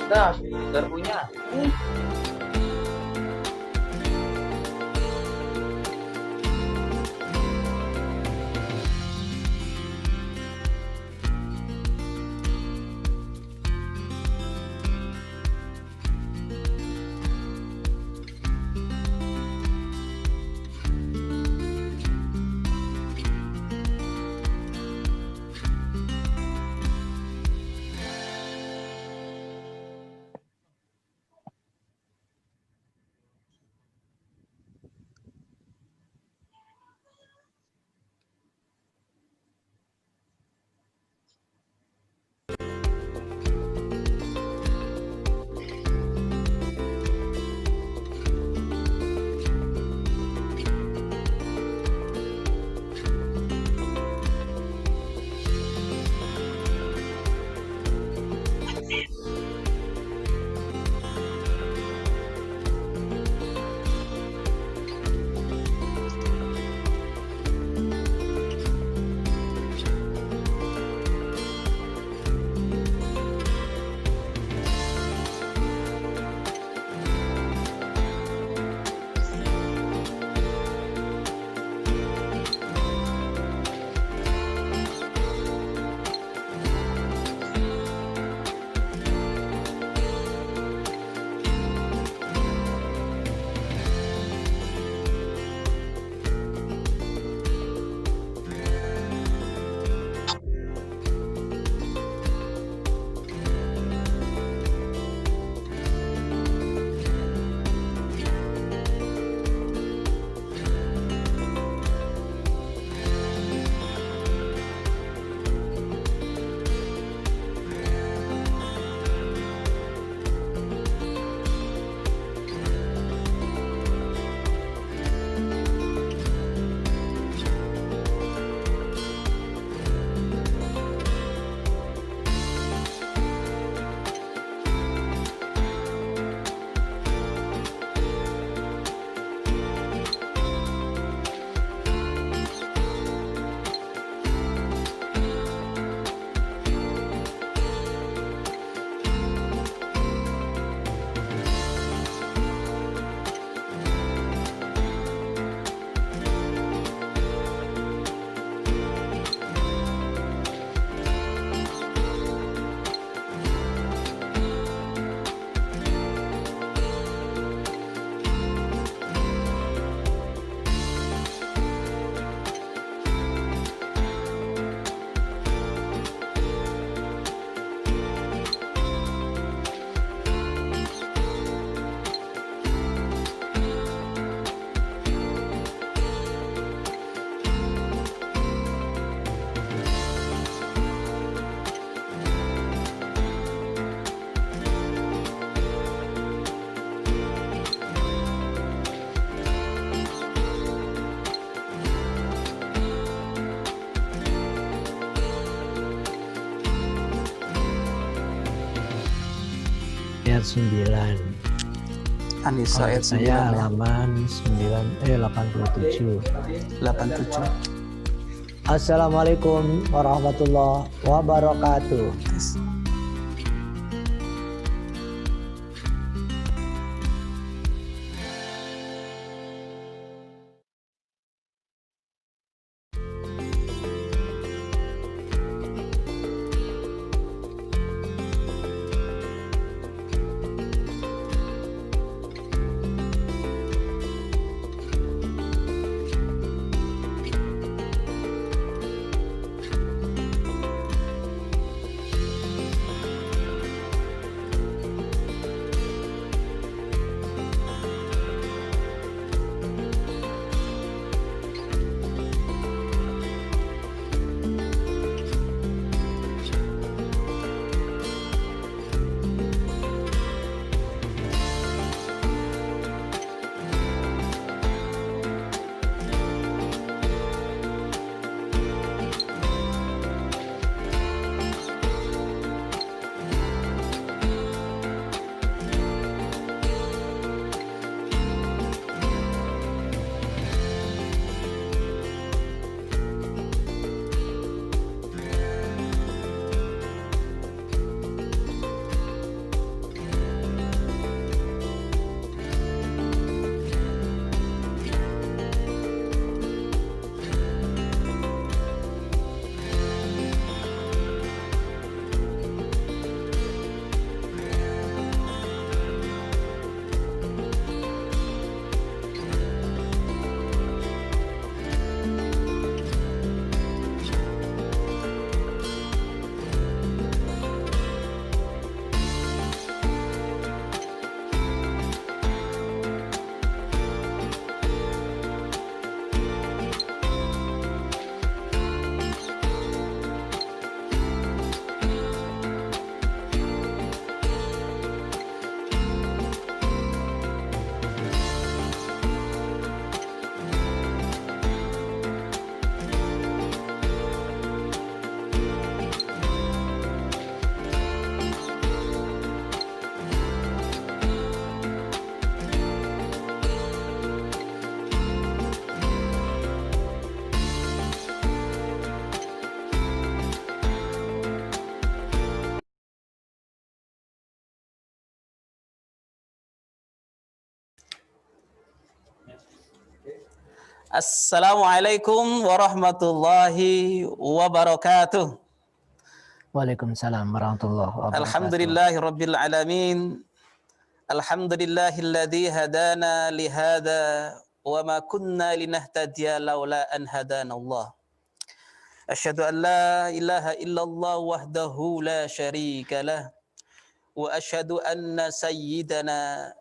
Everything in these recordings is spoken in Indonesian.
Dah, garpunya. Ayat 9. Anisa ayat Saya 9 ya. halaman 87. 87. Assalamualaikum warahmatullahi wabarakatuh. Tes. Assalamualaikum warahmatullahi wabarakatuh. Waalaikumsalam warahmatullahi wabarakatuh. Alhamdulillahirabbil alamin. Alhamdulillahilladzi hadana lihada wa ma kunna linahtadiya laula an hadanallah. Asyhadu an la ilaha illallah wahdahu la syarika lah wa asyhadu anna sayyidana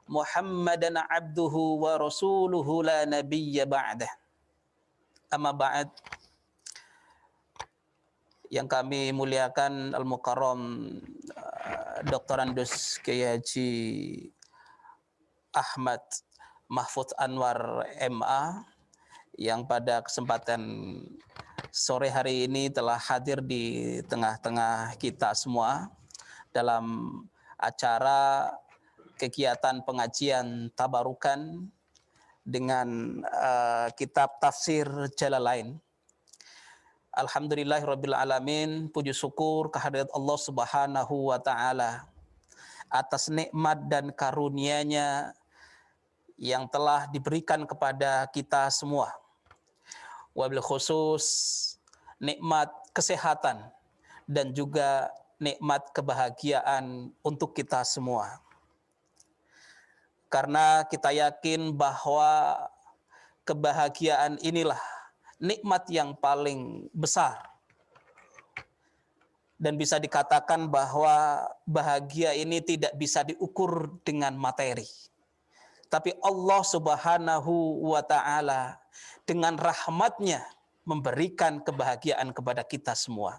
Muhammadan abduhu wa rasuluhu la nabiyya ba'dah. Amma ba'd. Yang kami muliakan Al-Mukarram Dr. Andus Kiai Haji Ahmad Mahfudz Anwar MA yang pada kesempatan sore hari ini telah hadir di tengah-tengah kita semua dalam acara kegiatan pengajian tabarukan dengan kitab tafsir Jalalain. Alhamdulillahirabbil alamin, puji syukur kehadirat Allah Subhanahu wa taala atas nikmat dan karunia-Nya yang telah diberikan kepada kita semua. Wabil khusus nikmat kesehatan dan juga nikmat kebahagiaan untuk kita semua. Karena kita yakin bahwa kebahagiaan inilah nikmat yang paling besar. Dan bisa dikatakan bahwa bahagia ini tidak bisa diukur dengan materi. Tapi Allah Subhanahu wa ta'ala dengan rahmatnya memberikan kebahagiaan kepada kita semua.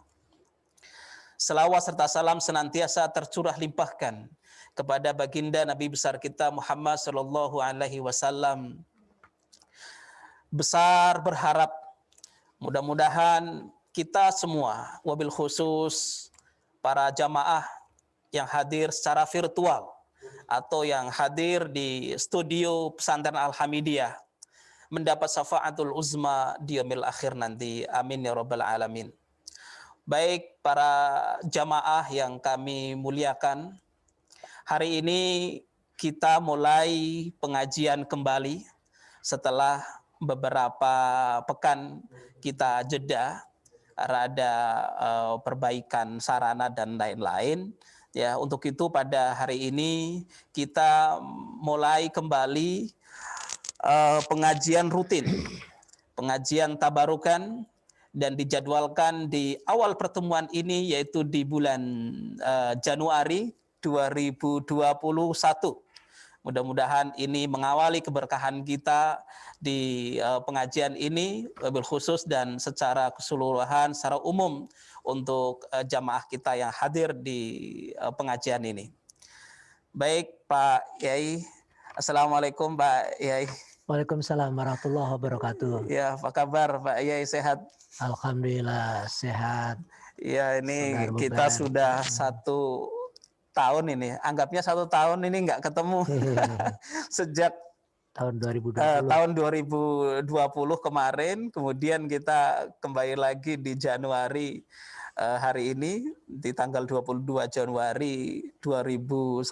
Selawat serta salam senantiasa tercurah limpahkan kepada baginda Nabi besar kita Muhammad sallallahu alaihi wasallam. Besar berharap mudah-mudahan kita semua, wabil khusus para jamaah yang hadir secara virtual atau yang hadir di studio pesantren Al-Hamidiyah mendapat syafaatul uzma di yaumil akhir nanti. Amin ya rabbal alamin. Baik para jamaah yang kami muliakan, hari ini kita mulai pengajian kembali setelah beberapa pekan kita jeda karena ada perbaikan sarana dan lain-lain. Ya, untuk itu pada hari ini kita mulai kembali pengajian rutin, pengajian tabarukan, dan dijadwalkan di awal pertemuan ini yaitu di bulan Januari 2021. Mudah-mudahan ini mengawali keberkahan kita di pengajian ini wabil khusus dan secara keseluruhan, secara umum untuk jamaah kita yang hadir di pengajian ini. Baik Pak Yai, Assalamualaikum Pak Yai. Waalaikumsalam warahmatullahi wabarakatuh. Ya, apa kabar Pak Yai, sehat? Alhamdulillah sehat. Ya, ini kita sudah 1 tahun ini, anggapnya 1 tahun ini nggak ketemu sejak tahun 2020. Tahun 2020 kemarin, kemudian kita kembali lagi di Januari hari ini di tanggal 22 Januari 2001.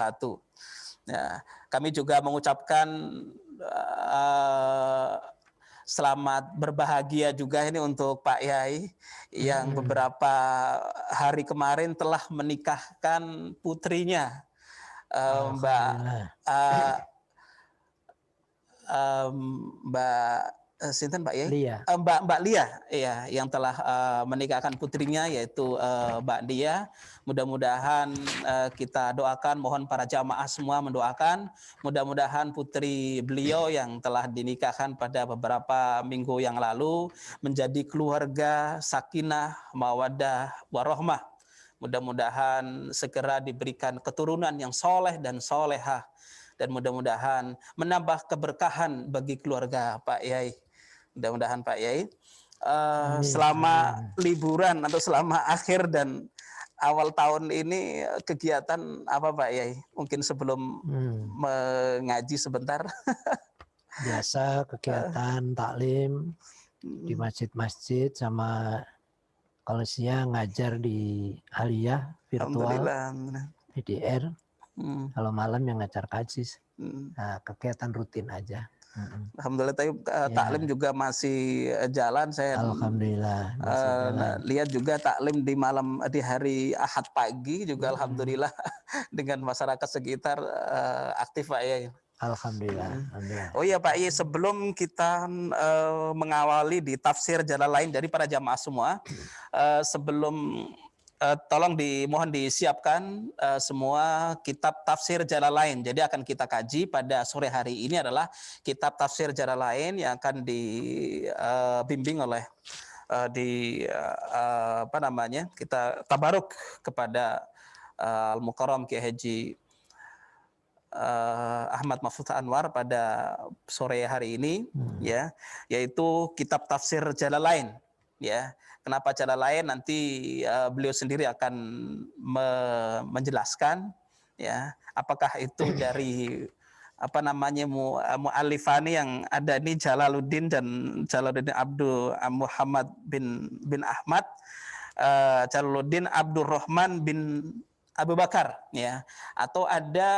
Nah, kami juga mengucapkan selamat berbahagia juga ini untuk Pak Yai yang beberapa hari kemarin telah menikahkan putrinya, Mbak Sinten Mbak Yai? Lia. Mbak Lia, ya, yang telah menikahkan putrinya yaitu Mbak Lia. Mudah-mudahan kita doakan, mohon para jamaah semua mendoakan, mudah-mudahan putri beliau yang telah dinikahkan pada beberapa minggu yang lalu menjadi keluarga sakinah, mawaddah, warahmah. Mudah-mudahan segera diberikan keturunan yang soleh dan solehah, dan mudah-mudahan menambah keberkahan bagi keluarga Pak Yai. Mudah-mudahan Pak Yai selama liburan atau selama akhir dan awal tahun ini kegiatan apa Pak Yai? Mungkin sebelum mengaji sebentar. Biasa kegiatan taklim di masjid-masjid, sama kalau siang ngajar di aliyah virtual PDR. Kalau malam yang ngajar kaji. Nah, kegiatan rutin aja. Alhamdulillah, tapi Ya. taklim juga masih jalan. Saya Alhamdulillah masih jalan. lihat juga taklim di hari Ahad pagi juga alhamdulillah dengan masyarakat sekitar aktif Pak ya. Alhamdulillah. Alhamdulillah. Oh iya Pak Ye, sebelum kita mengawali di tafsir jalan lain dari para jamaah semua, sebelum tolong mohon disiapkan semua kitab tafsir jalan lain. Jadi akan kita kaji pada sore hari ini adalah kitab tafsir jalan lain yang akan dibimbing oleh kita tabaruk kepada Al-Mukarram Kiai Haji Ahmad Mahfuz Anwar pada sore hari ini, ya, yaitu kitab tafsir jalan lain, ya. Kenapa jalan lain? Nanti beliau sendiri akan menjelaskan, ya, apakah itu dari mu'allifani yang ada ini Jalaluddin dan Jalaluddin Abdul Muhammad bin Ahmad, Jalaluddin Abdurrahman bin Abu Bakar, ya, atau ada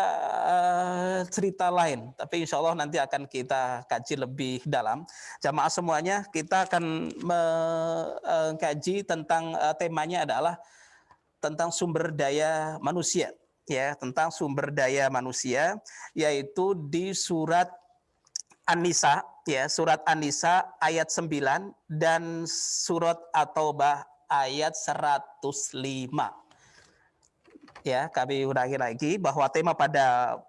cerita lain, tapi insya Allah nanti akan kita kaji lebih dalam. Jamaah semuanya, kita akan mengkaji tentang temanya adalah tentang sumber daya manusia, ya, tentang sumber daya manusia, yaitu di surat An-Nisa, ya, surat An-Nisa ayat 9 dan surat At-Taubah ayat 105. Ya, kami ulangi lagi bahwa tema pada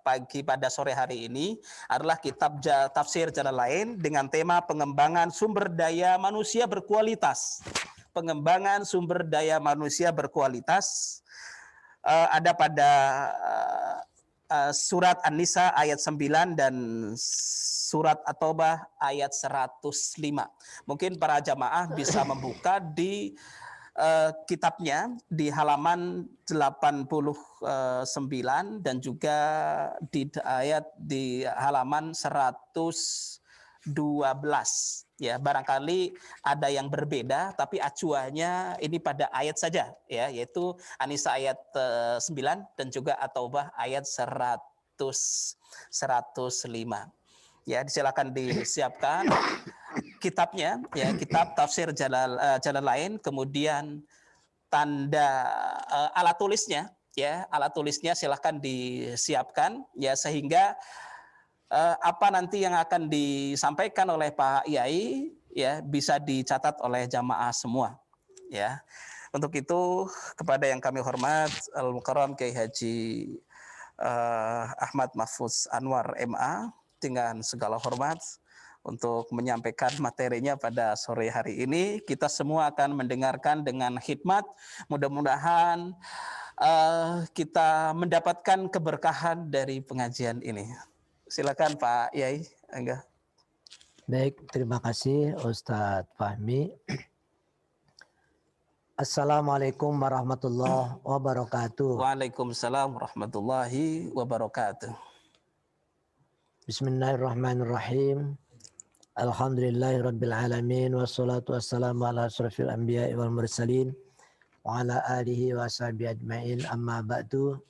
sore hari ini adalah kitab tafsir jalan lain dengan tema pengembangan sumber daya manusia berkualitas. Pengembangan sumber daya manusia berkualitas ada pada surat An-Nisa ayat 9 dan surat At-Taubah ayat 105. Mungkin para jamaah bisa membuka di kitabnya di halaman 89 dan juga di halaman 112, ya. Barangkali ada yang berbeda tapi acuannya ini pada ayat saja, ya, yaitu An-Nisa ayat 9 dan juga At-Taubah ayat 105. Ya, silakan disiapkan kitabnya, ya, kitab tafsir jalan lain, kemudian tanda alat tulisnya, ya, alat tulisnya silahkan disiapkan, ya, sehingga apa nanti yang akan disampaikan oleh Pak Yai, ya, bisa dicatat oleh jamaah semua, ya. Untuk itu kepada yang kami hormat Al-Mukarram Kiai Haji Ahmad Mahfuz Anwar MA dengan segala hormat untuk menyampaikan materinya pada sore hari ini. Kita semua akan mendengarkan dengan hikmat. Mudah-mudahan kita mendapatkan keberkahan dari pengajian ini. Silakan Pak Yai. Enggak. Baik, terima kasih Ustadz Fahmi. Assalamualaikum warahmatullahi wabarakatuh. Waalaikumsalam warahmatullahi wabarakatuh. Bismillahirrahmanirrahim. Alhamdulillahirabbil alamin wassalatu wassalamu ala asrofil anbiya'i wal mursalin wa ala alihi wa sahbihi ajmain, amma ba'du.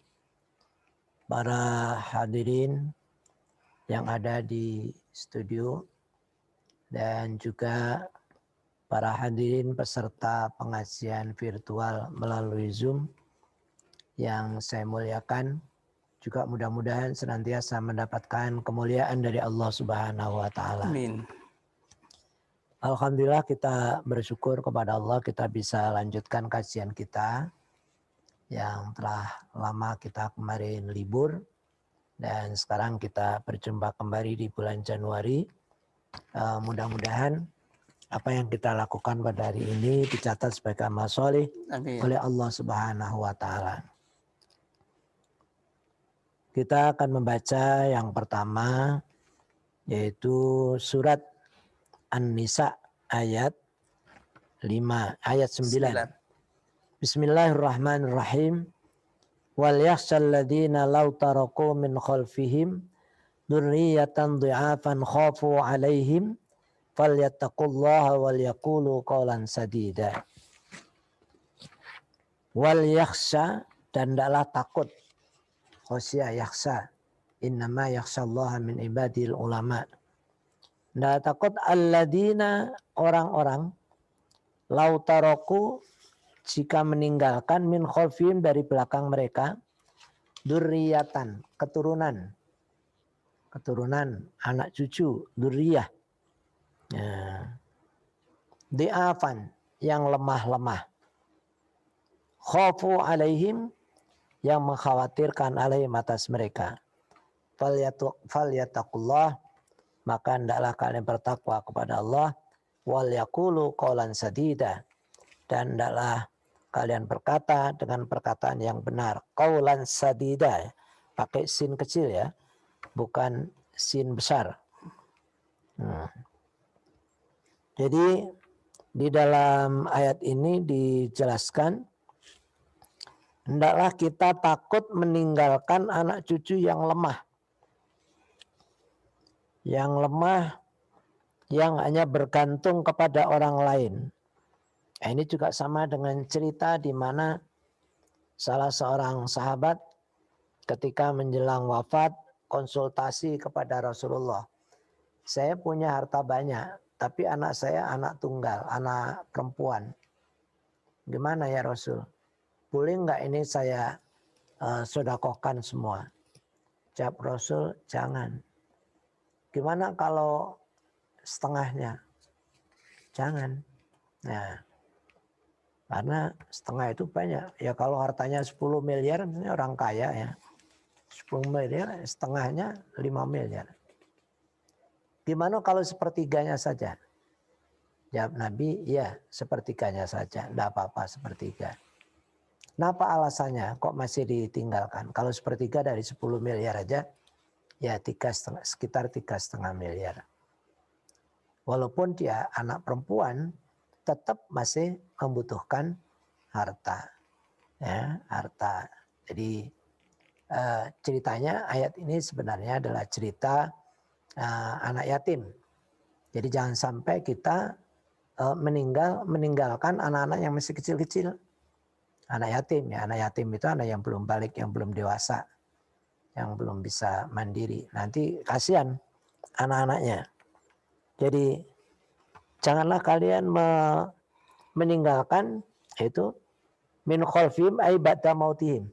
Para hadirin yang ada di studio dan juga para hadirin peserta pengajian virtual melalui Zoom yang saya muliakan, juga mudah-mudahan senantiasa mendapatkan kemuliaan dari Allah Subhanahu wa taala. Amin. Alhamdulillah, kita bersyukur kepada Allah kita bisa lanjutkan kajian kita yang telah lama kita kemarin libur dan sekarang kita berjumpa kembali di bulan Januari. Mudah-mudahan apa yang kita lakukan pada hari ini dicatat sebagai amal soleh oleh Allah Subhanahu wa taala. Kita akan membaca yang pertama yaitu surat An-Nisa ayat 5, ayat 9. Bismillahirrahmanirrahim. Wal yakhshal ladzina law taraku min khalfihim dzurriyyatan dhi'afan khafu 'alaihim falyattaqullaha wal yaqulu qawlan sadida. Wal yakhsha, dan hendaklah takut. Khosya yakhsha, innama yakhshallaha min ibadil ulama. Nggak takut alladzina orang-orang lautaroku jika meninggalkan min khalfihim dari belakang mereka dzurriyyatan keturunan anak cucu dzurriyyah di'afan yang lemah-lemah khafu alaihim yang mengkhawatirkan alaihim atas mereka falyataqullah maka hendaklah kalian bertakwa kepada Allah wal yaqulu qaulan sadida dan hendaklah kalian berkata dengan perkataan yang benar qaulan sadida pakai sin kecil ya bukan sin besar. Jadi di dalam ayat ini dijelaskan hendaklah kita takut meninggalkan anak cucu yang lemah yang hanya bergantung kepada orang lain. Nah, ini juga sama dengan cerita di mana salah seorang sahabat ketika menjelang wafat konsultasi kepada Rasulullah. Saya punya harta banyak, tapi anak saya anak tunggal, anak perempuan. Gimana ya Rasul? Boleh nggak ini saya sedekahkan semua? Jawab Rasul, jangan. Gimana kalau setengahnya? Jangan. Nah, karena setengah itu banyak. Ya kalau hartanya 10 miliar, ini orang kaya ya. 10 miliar, setengahnya 5 miliar. Gimana kalau sepertiganya saja? Jawab Nabi, ya sepertiganya saja. Tidak apa-apa sepertiga. Kenapa alasannya kok masih ditinggalkan? Kalau sepertiga dari 10 miliar aja, ya sekitar 3,5 miliar. Walaupun dia anak perempuan, tetap masih membutuhkan harta. Ya, harta. Jadi ceritanya ayat ini sebenarnya adalah cerita anak yatim. Jadi jangan sampai kita meninggalkan anak-anak yang masih kecil-kecil. Anak yatim ya, anak yatim itu anak yang belum balik, yang belum dewasa. Yang belum bisa mandiri. Nanti kasihan anak-anaknya. Jadi janganlah kalian meninggalkan itu min khalfihim ay ba'da mautihim.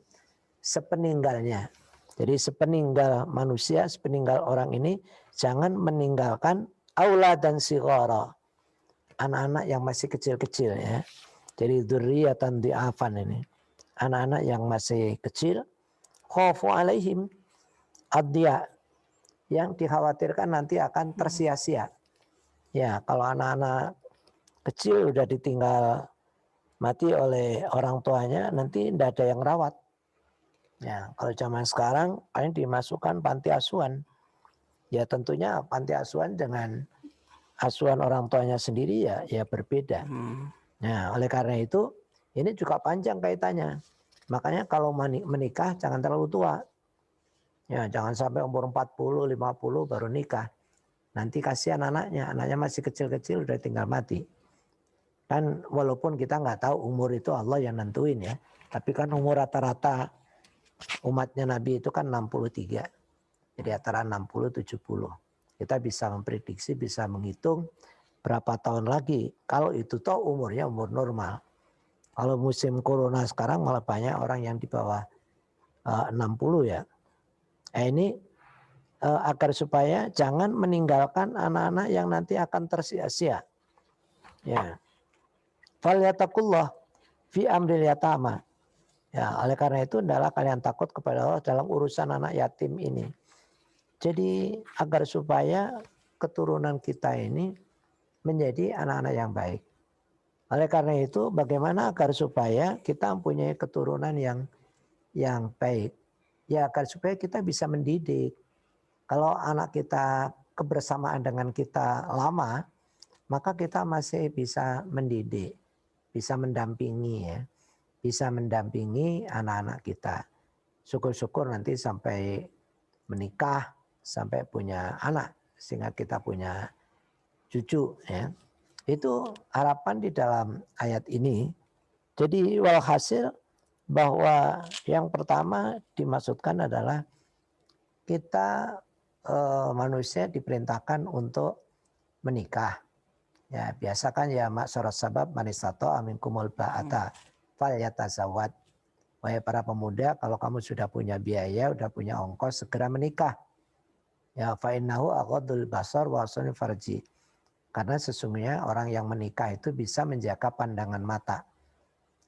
Sepeninggalnya. Jadi sepeninggal manusia, sepeninggal orang ini jangan meninggalkan auladan sighara. Anak-anak yang masih kecil-kecil ya. Jadi dzurriyyatan di'afan ini. Anak-anak yang masih kecil khafu alaihim adya yang dikhawatirkan nanti akan tersia-sia. Ya, kalau anak-anak kecil udah ditinggal mati oleh orang tuanya, nanti tidak ada yang rawat. Ya, kalau zaman sekarang paling dimasukkan panti asuhan. Ya tentunya panti asuhan dengan asuhan orang tuanya sendiri ya berbeda. Nah, oleh karena itu ini juga panjang kaitannya. Makanya kalau menikah jangan terlalu tua. Ya, jangan sampai umur 40, 50 baru nikah. Nanti kasihan anaknya masih kecil-kecil udah tinggal mati. Kan walaupun kita nggak tahu umur itu Allah yang nentuin ya. Tapi kan umur rata-rata umatnya Nabi itu kan 63. Jadi antara 60-70. Kita bisa memprediksi, bisa menghitung berapa tahun lagi. Kalau itu toh umurnya umur normal. Kalau musim corona sekarang malah banyak orang yang di bawah 60 ya. Ini agar supaya jangan meninggalkan anak-anak yang nanti akan tersia-sia. Ya. Falyataqullah fi amril yatama. Ya, oleh karena itu adalah kalian takut kepada Allah dalam urusan anak yatim ini. Jadi agar supaya keturunan kita ini menjadi anak-anak yang baik. Oleh karena itu bagaimana agar supaya kita mempunyai keturunan yang baik. Ya agar supaya kita bisa mendidik. Kalau anak kita kebersamaan dengan kita lama, maka kita masih bisa mendidik, bisa mendampingi ya. Bisa mendampingi anak-anak kita. Syukur-syukur nanti sampai menikah, sampai punya anak, sehingga kita punya cucu ya. Itu harapan di dalam ayat ini. Jadi walhasil bahwa yang pertama dimaksudkan adalah kita manusia diperintahkan untuk menikah. Ya, biasa kan ya maksyarat sabab manisato aminkumul ba'ata falyatazawwad. Wahai para pemuda, kalau kamu sudah punya biaya, sudah punya ongkos, segera menikah. Ya, fa innahu aghadul basar wa ahsanul farji. Karena sesungguhnya orang yang menikah itu bisa menjaga pandangan mata.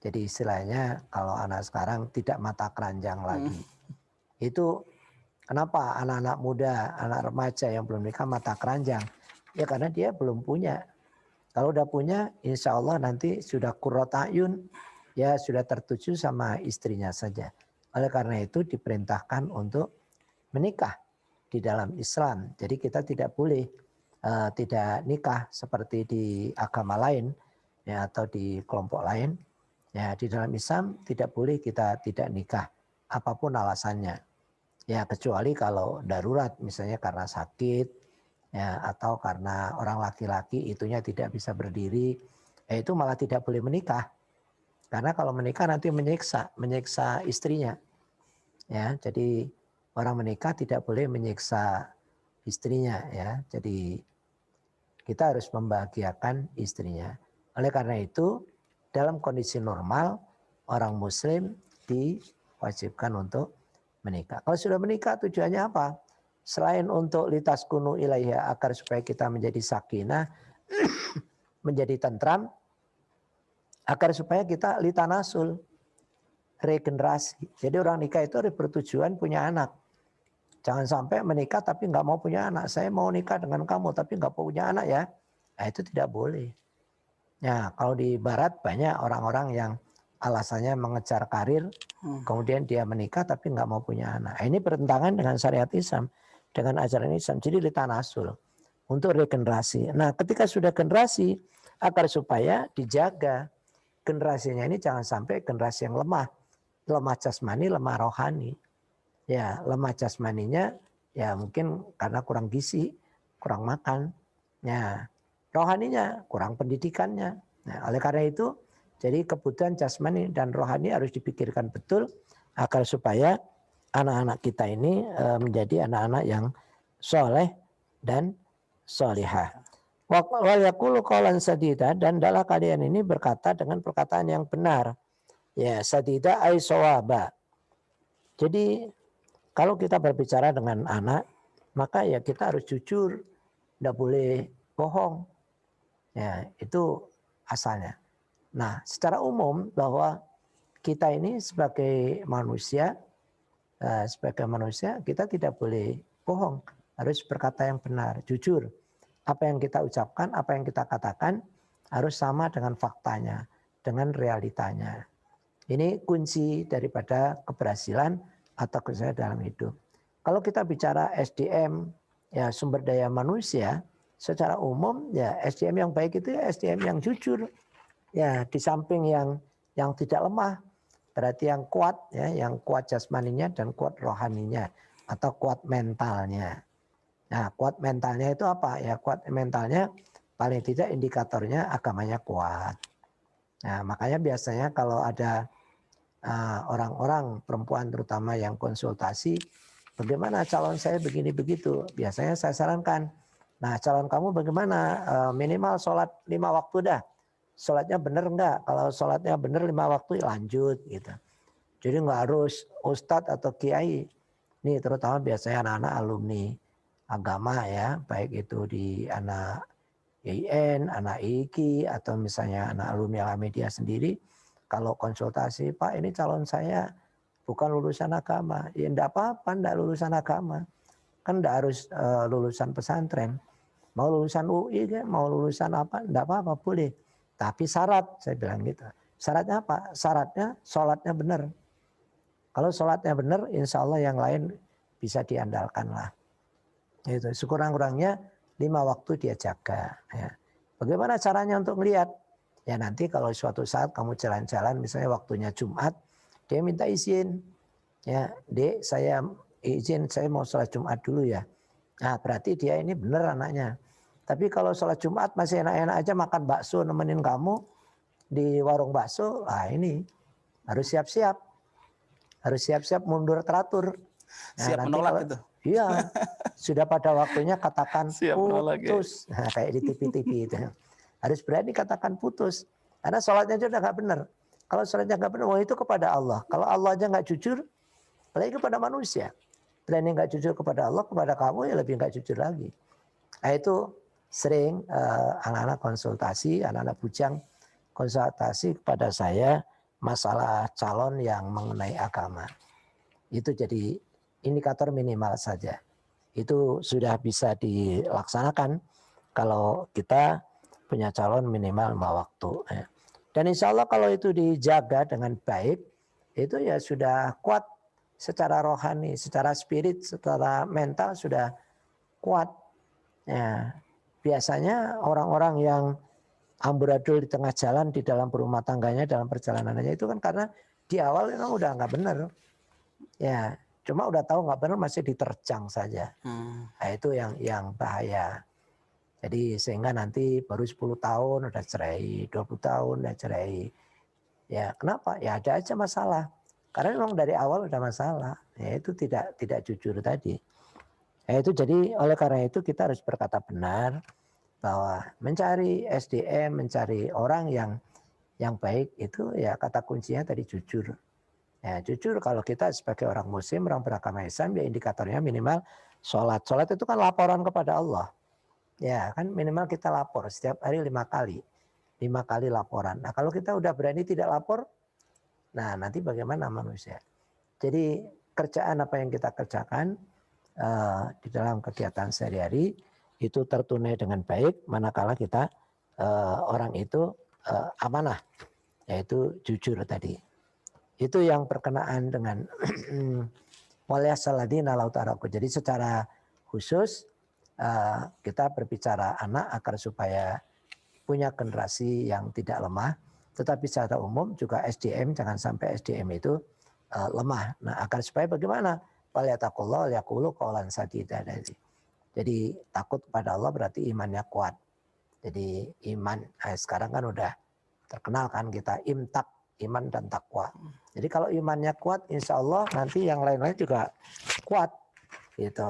Jadi istilahnya kalau anak sekarang tidak mata keranjang lagi. Itu kenapa anak-anak muda, anak remaja yang belum nikah mata keranjang? Ya karena dia belum punya. Kalau udah punya, insya Allah nanti sudah qurrat a'yun, ya sudah tertuju sama istrinya saja. Oleh karena itu diperintahkan untuk menikah di dalam Islam. Jadi kita tidak boleh tidak nikah seperti di agama lain ya atau di kelompok lain. Ya di dalam Islam tidak boleh kita tidak nikah apapun alasannya. Ya kecuali kalau darurat misalnya karena sakit ya atau karena orang laki-laki itunya tidak bisa berdiri, itu malah tidak boleh menikah. Karena kalau menikah nanti menyiksa istrinya. Ya, jadi orang menikah tidak boleh menyiksa istrinya ya. Jadi kita harus membahagiakan istrinya. Oleh karena itu, dalam kondisi normal orang muslim diwajibkan untuk menikah. Kalau sudah menikah tujuannya apa? Selain untuk litaskunu ilaiha agar supaya kita menjadi sakinah, menjadi tentram, agar supaya kita litanasul, regenerasi. Jadi orang nikah itu harus bertujuan punya anak. Jangan sampai menikah tapi nggak mau punya anak. Saya mau nikah dengan kamu tapi nggak punya anak ya. Nah itu tidak boleh. Nah kalau di barat banyak orang-orang yang alasannya mengejar karir, kemudian dia menikah tapi nggak mau punya anak. Ini bertentangan dengan syariat Islam, dengan ajaran Islam. Jadi litanasul untuk regenerasi. Nah ketika sudah generasi, agar supaya dijaga generasinya ini jangan sampai generasi yang lemah jasmani, lemah rohani. Ya lemah jasmaninya ya mungkin karena kurang gizi, kurang makan. Ya rohaninya kurang pendidikannya. Nah, oleh karena itu jadi kebutuhan jasmani dan rohani harus dipikirkan betul agar supaya anak-anak kita ini menjadi anak-anak yang soleh dan solihah. Wa yaqulu qawlan sadida, dan adalah kalian ini berkata dengan perkataan yang benar. Ya, sadida ay sawaba. Jadi kalau kita berbicara dengan anak, maka ya kita harus jujur, tidak boleh bohong. Ya, itu asalnya. Nah, secara umum bahwa kita ini sebagai manusia kita tidak boleh bohong, harus berkata yang benar, jujur. Apa yang kita ucapkan, apa yang kita katakan harus sama dengan faktanya, dengan realitanya. Ini kunci daripada keberhasilan atau kesuksesan dalam hidup. Kalau kita bicara SDM, ya sumber daya manusia, secara umum ya SDM yang baik itu ya SDM yang jujur. Ya di samping yang tidak lemah, berarti yang kuat ya, yang kuat jasmaninya dan kuat rohaninya atau kuat mentalnya. Nah, kuat mentalnya itu apa? Ya kuat mentalnya paling tidak indikatornya agamanya kuat. Nah, makanya biasanya kalau ada orang-orang perempuan terutama yang konsultasi, bagaimana calon saya begini begitu, biasanya saya sarankan, nah calon kamu bagaimana, minimal sholat 5 waktu dah, sholatnya benar enggak, kalau sholatnya benar 5 waktu lanjut gitu. Jadi nggak harus ustadz atau kiai, ini terutama biasanya anak-anak alumni agama ya, baik itu di anak IAIN, anak IIKI atau misalnya anak alumni Alhamdulillah sendiri. Kalau konsultasi, Pak ini calon saya bukan lulusan agama. Ya enggak apa-apa, enggak lulusan agama. Kan enggak harus lulusan pesantren. Mau lulusan UI, mau lulusan apa, enggak apa-apa, boleh. Tapi syarat, saya bilang gitu. Syaratnya apa? Syaratnya sholatnya benar. Kalau sholatnya benar, insya Allah yang lain bisa diandalkan lah. Itu sekurang-kurangnya 5 waktu dia jaga. Ya. Bagaimana caranya untuk melihat? Ya nanti kalau suatu saat kamu jalan-jalan, misalnya waktunya Jumat, dia minta izin. Ya, Dek, saya izin, saya mau sholat Jumat dulu ya. Nah, berarti dia ini benar anaknya. Tapi kalau sholat Jumat masih enak-enak aja makan bakso nemenin kamu di warung bakso, nah ini harus siap-siap. Harus siap-siap mundur teratur. Nah, Siap nanti menolak kalau, itu. Iya, sudah pada waktunya katakan Siap menolak ya. putus. Nah, kayak di TV-TV itu. Harus berani katakan putus. Karena sholatnya aja udah nggak benar. Kalau sholatnya nggak benar, wah itu kepada Allah. Kalau Allah aja nggak jujur, apalagi kepada manusia. Berani nggak jujur kepada Allah, kepada kamu ya lebih nggak jujur lagi. Nah itu sering anak-anak konsultasi, anak-anak bujang konsultasi kepada saya masalah calon yang mengenai agama. Itu jadi indikator minimal saja. Itu sudah bisa dilaksanakan kalau kita punya calon minimal 5 waktu. Dan insya Allah kalau itu dijaga dengan baik, itu ya sudah kuat secara rohani, secara spirit, secara mental sudah kuat. Ya, biasanya orang-orang yang amburadul di tengah jalan di dalam berumah tangganya, dalam perjalanannya itu kan karena di awal memang udah nggak benar. Ya, cuma udah tahu nggak benar masih diterjang saja. Nah, itu yang bahaya. Jadi sehingga nanti baru 10 tahun udah cerai, 20 tahun udah cerai. Ya, kenapa? Ya ada aja masalah. Karena memang dari awal udah masalah. Ya itu tidak jujur tadi. Ya itu jadi oleh karena itu kita harus berkata benar bahwa mencari SDM, mencari orang yang baik itu ya kata kuncinya tadi jujur. Ya, jujur kalau kita sebagai orang muslim, orang beragama Islam, ya indikatornya minimal sholat. Sholat itu kan laporan kepada Allah. Ya kan minimal kita lapor setiap hari 5 kali. 5 kali laporan. Nah kalau kita udah berani tidak lapor, nah nanti bagaimana manusia? Jadi kerjaan apa yang kita kerjakan di dalam kegiatan sehari-hari itu tertunai dengan baik manakala kita orang itu amanah, yaitu jujur tadi. Itu yang berkenaan dengan waliyasaladina lautaraku. Jadi secara khusus kita berbicara anak agar supaya punya generasi yang tidak lemah. Tetapi secara umum juga SDM, jangan sampai SDM itu lemah. Nah agar supaya bagaimana? Waliyatakullah waliyakulu qawlan sadida. Jadi takut kepada Allah berarti imannya kuat. Jadi iman, sekarang kan udah terkenal kan kita imtak, iman dan takwa. Jadi kalau imannya kuat, insya Allah nanti yang lain-lain juga kuat, gitu.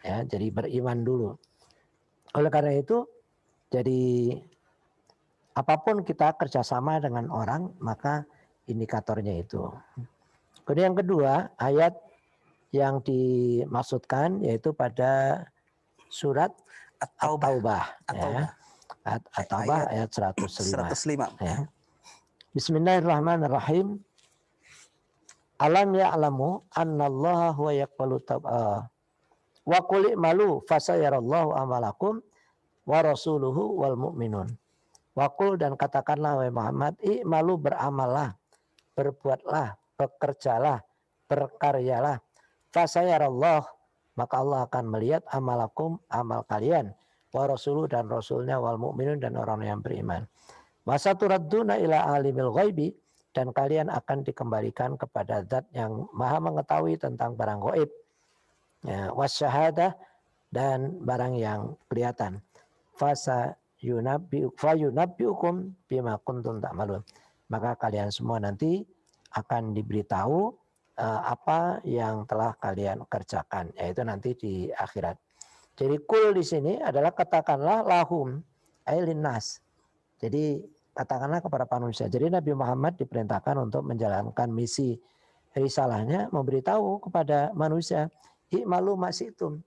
Ya, jadi beriman dulu. Oleh karena itu, jadi apapun kita kerjasama dengan orang, maka indikatornya itu. Kemudian yang kedua, ayat yang dimaksudkan yaitu pada surat At-Taubah. At-Taubah ayat 105. Ya. Bismillahirrahmanirrahim. Alam ya'lamu annallaha huwa yaqbalu wa qul i'malu fasayarallahu amalakum wa rasuluhu wal mu'minun. Wa qul dan katakanlah wahai Muhammad, i'malu beramallah, berbuatlah, bekerjalah, berkaryalah. Fasayarallahu maka Allah akan melihat amalakum amal kalian wa rasuluhu dan rasulnya wal mu'minun dan orang yang beriman. Wasaturadduna ila alimil ghaibi dan kalian akan dikembalikan kepada zat yang maha mengetahui tentang barang gaib. Ya, wasyahadah dan barang yang kelihatan. Fayunabbiukum bima kuntum ta'malun. Maka kalian semua nanti akan diberitahu apa yang telah kalian kerjakan, yaitu nanti di akhirat. Jadi kul di sini adalah katakanlah lahum ailinnas. Jadi katakanlah kepada manusia. Jadi Nabi Muhammad diperintahkan untuk menjalankan misi risalahnya, memberitahu kepada manusia, i'malu masitum.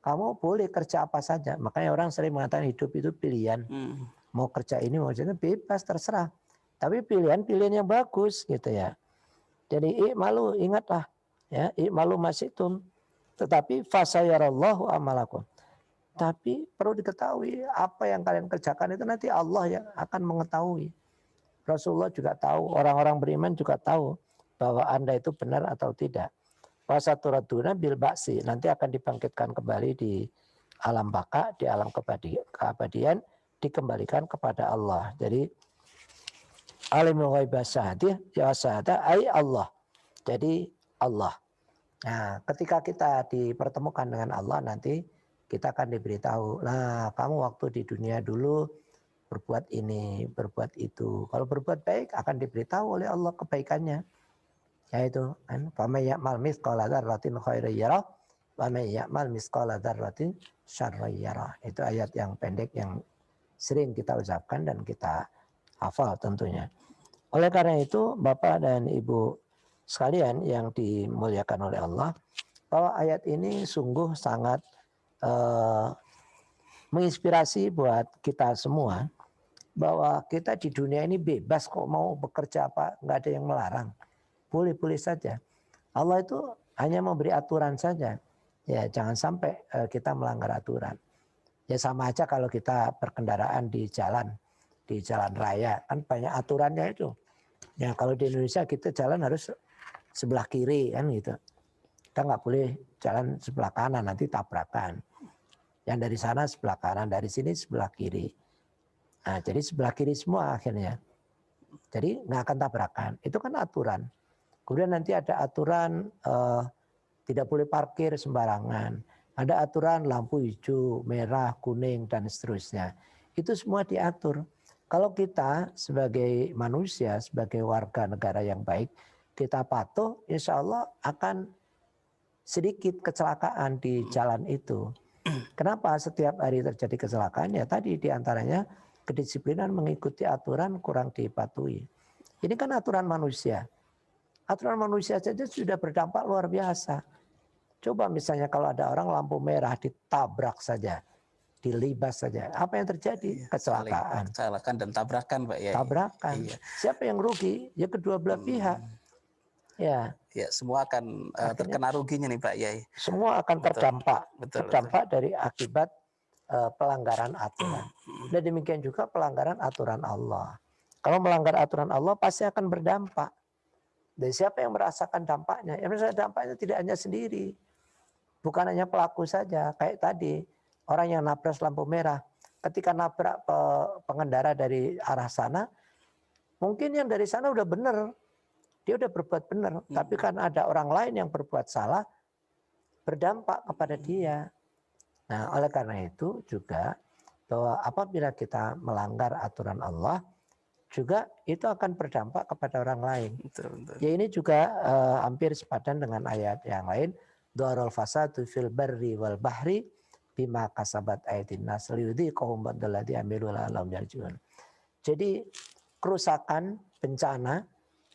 Kamu boleh kerja apa saja. Makanya orang sering mengatakan hidup itu pilihan. Mau kerja ini, mau kerja itu bebas, terserah. Tapi pilihan yang bagus gitu ya. Jadi i'malu, ingatlah. Ya, i'malu masitum. Tetapi fasayarallahu amalakum. Tapi perlu diketahui apa yang kalian kerjakan itu nanti Allah yang akan mengetahui. Rasulullah juga tahu, orang-orang beriman juga tahu bahwa Anda itu benar atau tidak. Wasaturaduna bil ba'si, nanti akan dibangkitkan kembali di alam baka, di alam keabadian, dikembalikan kepada Allah. Jadi alimul ghaib syahadih ya syahadah ai Allah. Jadi Allah. Nah, ketika kita dipertemukan dengan Allah nanti kita akan diberitahu, nah kamu waktu di dunia dulu berbuat ini, berbuat itu. Kalau berbuat baik akan diberitahu oleh Allah kebaikannya. Yaitu kan faman ya'mal mithqala dzarratin khairan yarah wa may ya'mal misqala dzarratin syarran yarah. Itu ayat yang pendek yang sering kita ucapkan dan kita hafal tentunya. Oleh karena itu, Bapak dan Ibu sekalian yang dimuliakan oleh Allah, bahwa ayat ini sungguh sangat menginspirasi buat kita semua, bahwa kita di dunia ini bebas kok, mau bekerja apa, nggak ada yang melarang. Boleh-boleh saja. Allah itu hanya memberi aturan saja. Ya, jangan sampai kita melanggar aturan. Ya sama aja kalau kita berkendaraan di jalan raya, kan banyak aturannya itu. Ya kalau di Indonesia kita jalan harus sebelah kiri kan gitu. Kita nggak boleh jalan sebelah kanan, nanti tabrakan. Yang dari sana sebelah kanan, dari sini sebelah kiri. Nah, jadi sebelah kiri semua akhirnya. Jadi nggak akan tabrakan. Itu kan aturan. Kemudian nanti ada aturan tidak boleh parkir sembarangan. Ada aturan lampu hijau, merah, kuning, dan seterusnya. Itu semua diatur. Kalau kita sebagai manusia, sebagai warga negara yang baik, kita patuh, insya Allah akan sedikit kecelakaan di jalan itu. Kenapa setiap hari terjadi kecelakaan? Ya tadi diantaranya kedisiplinan mengikuti aturan kurang dipatuhi. Ini kan aturan manusia. Aturan manusia saja sudah berdampak luar biasa. Coba misalnya kalau ada orang lampu merah ditabrak saja, dilibas saja. Apa yang terjadi? Kecelakaan. Kecelakaan dan tabrakan, Pak Yai. Tabrakan. Iya. Siapa yang rugi? Ya kedua belah pihak. Ya. Ya, semua akan terkena ruginya nih Pak Yai. Semua akan terdampak. Betul. Dari akibat pelanggaran aturan. Dan demikian juga pelanggaran aturan Allah. Kalau melanggar aturan Allah pasti akan berdampak. Dan siapa yang merasakan dampaknya? Yang merasakan dampaknya tidak hanya sendiri. Bukan hanya pelaku saja. Kayak tadi, orang yang nabrak lampu merah. Ketika nabrak pengendara dari arah sana, mungkin yang dari sana udah benar. Dia udah berbuat benar. Tapi kan ada orang lain yang berbuat salah, berdampak kepada dia. Nah, oleh karena itu juga, bahwa apabila kita melanggar aturan Allah, juga itu akan berdampak kepada orang lain. Betul. Ya ini juga hampir sepadan dengan ayat yang lain. Dharal fasadu fil barri wal bahri bima kasabat ayatin nas liyudhiqahum ba'dalladzi amilu la'allahum yarji'un. Jadi kerusakan, bencana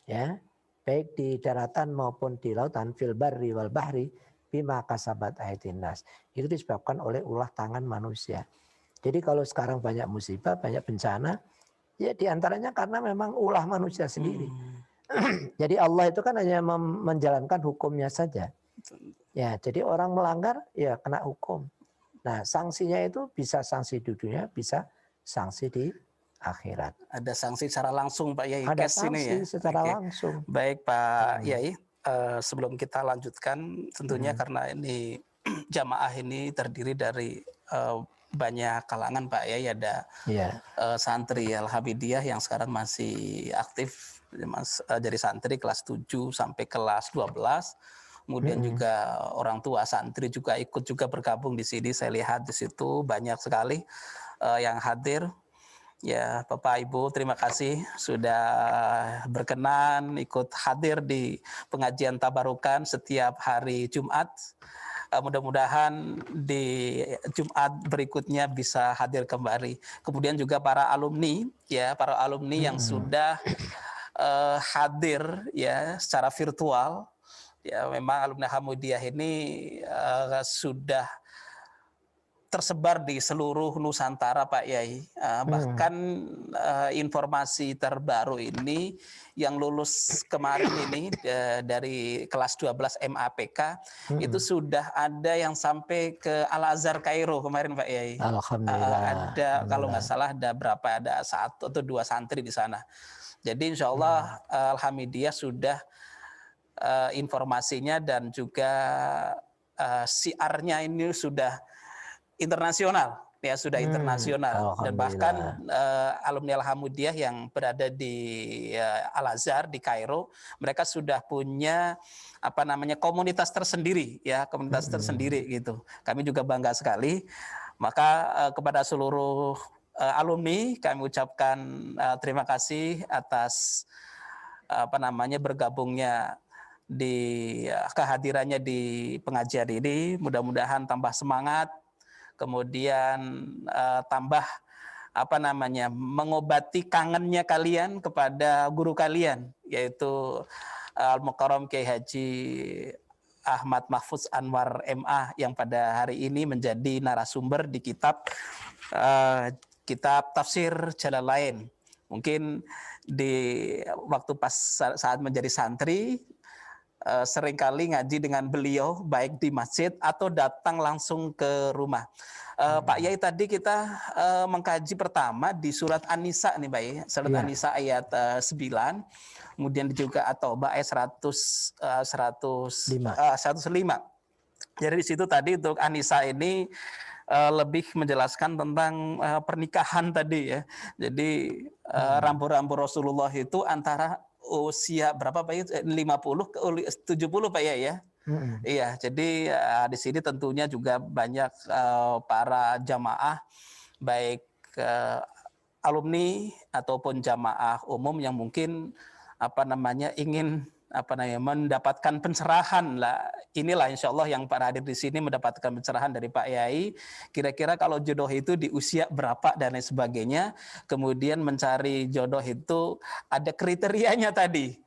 ya, baik di daratan maupun di lautan, fil barri wal bahri bima kasabat ayatin nas. Itu disebabkan oleh ulah tangan manusia. Jadi kalau sekarang banyak musibah, banyak bencana, ya diantaranya karena memang ulah manusia sendiri. Jadi Allah itu kan hanya menjalankan hukumnya saja. Ya, jadi orang melanggar ya kena hukum. Nah, sanksinya itu bisa sanksi di dunia, bisa sanksi di akhirat. Ada sanksi secara langsung Pak Yai. Ada Sanksi sanksi ini ya. secara langsung. Baik Pak Yai, sebelum kita lanjutkan tentunya karena ini jamaah ini terdiri dari banyak kalangan Pak Yai, ada santri Al-Habidiyah yang sekarang masih aktif dari santri kelas 7 sampai kelas 12. Kemudian juga orang tua santri juga ikut juga bergabung di sini. Saya lihat di situ banyak sekali yang hadir. Ya, Bapak Ibu, terima kasih sudah berkenan ikut hadir di pengajian tabarukan setiap hari Jumat. Mudah-mudahan di Jumat berikutnya bisa hadir kembali. Kemudian juga para alumni, ya, para alumni yang sudah hadir ya secara virtual. Ya, memang alumni Hamudiyah ini sudah tersebar di seluruh Nusantara Pak Yai. Bahkan informasi terbaru ini yang lulus kemarin ini dari kelas 12 MAPK itu sudah ada yang sampai ke Al-Azhar Kairo kemarin Pak Yai. Alhamdulillah. Ada kalau nggak salah ada berapa, ada 1 atau 2 santri di sana. Jadi insya Allah Alhamdulillah sudah informasinya dan juga siarnya ini sudah internasional, ya sudah internasional. Dan bahkan alumni Al-Hamudiyah yang berada di Al-Azhar di Kairo, mereka sudah punya komunitas tersendiri, ya komunitas tersendiri gitu. Kami juga bangga sekali. Maka kepada seluruh alumni kami ucapkan terima kasih atas bergabungnya kehadirannya di pengajian ini. Mudah-mudahan tambah semangat, kemudian tambah mengobati kangennya kalian kepada guru kalian, yaitu Al-Mukarram Kiai Haji Ahmad Mahfuz Anwar MA, yang pada hari ini menjadi narasumber di kitab tafsir Jalalain. Mungkin di waktu pas saat menjadi santri seringkali ngaji dengan beliau baik di masjid atau datang langsung ke rumah. Pak Yai, tadi kita mengkaji pertama di surat An-Nisa nih, Pak Yai. Surat An-Nisa ayat 9. Kemudian juga At-Taubah ayat 105. Jadi di situ tadi untuk An-Nisa ini lebih menjelaskan tentang pernikahan tadi ya. Jadi rambu-rambu Rasulullah itu antara usia berapa Pak ya? 50 ke 70 Pak ya. Iya, jadi di sini tentunya juga banyak para jamaah baik alumni ataupun jamaah umum yang mungkin ingin mendapatkan pencerahan lah. Inilah insya Allah yang para hadir di sini mendapatkan pencerahan dari Pak Yai. Kira-kira kalau jodoh itu di usia berapa dan lain sebagainya. Kemudian mencari jodoh itu ada kriterianya tadi.